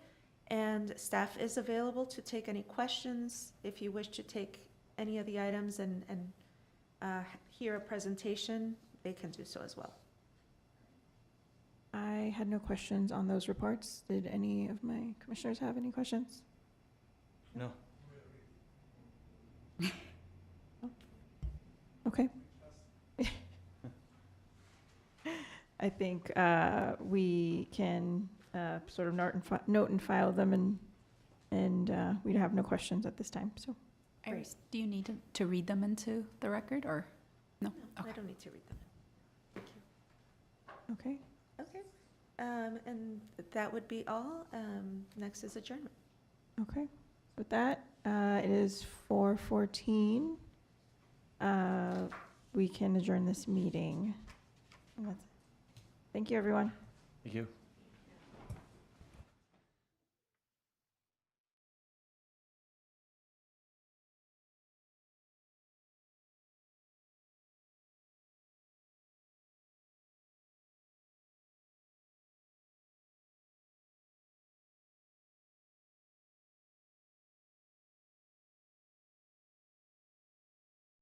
and staff is available to take any questions. If you wish to take any of the items and hear a presentation, they can do so as well. I had no questions on those reports. Did any of my commissioners have any questions? No. Okay. I think we can sort of note and file them, and we have no questions at this time. So, Iris, do you need to read them into the record, or no? No, Okay. I don't need to read them. Thank you. okay. Okay, and that would be all. Next is adjournment. Okay. With that, it is 4:14. We can adjourn this meeting. And that's it. Thank you, everyone. Thank you.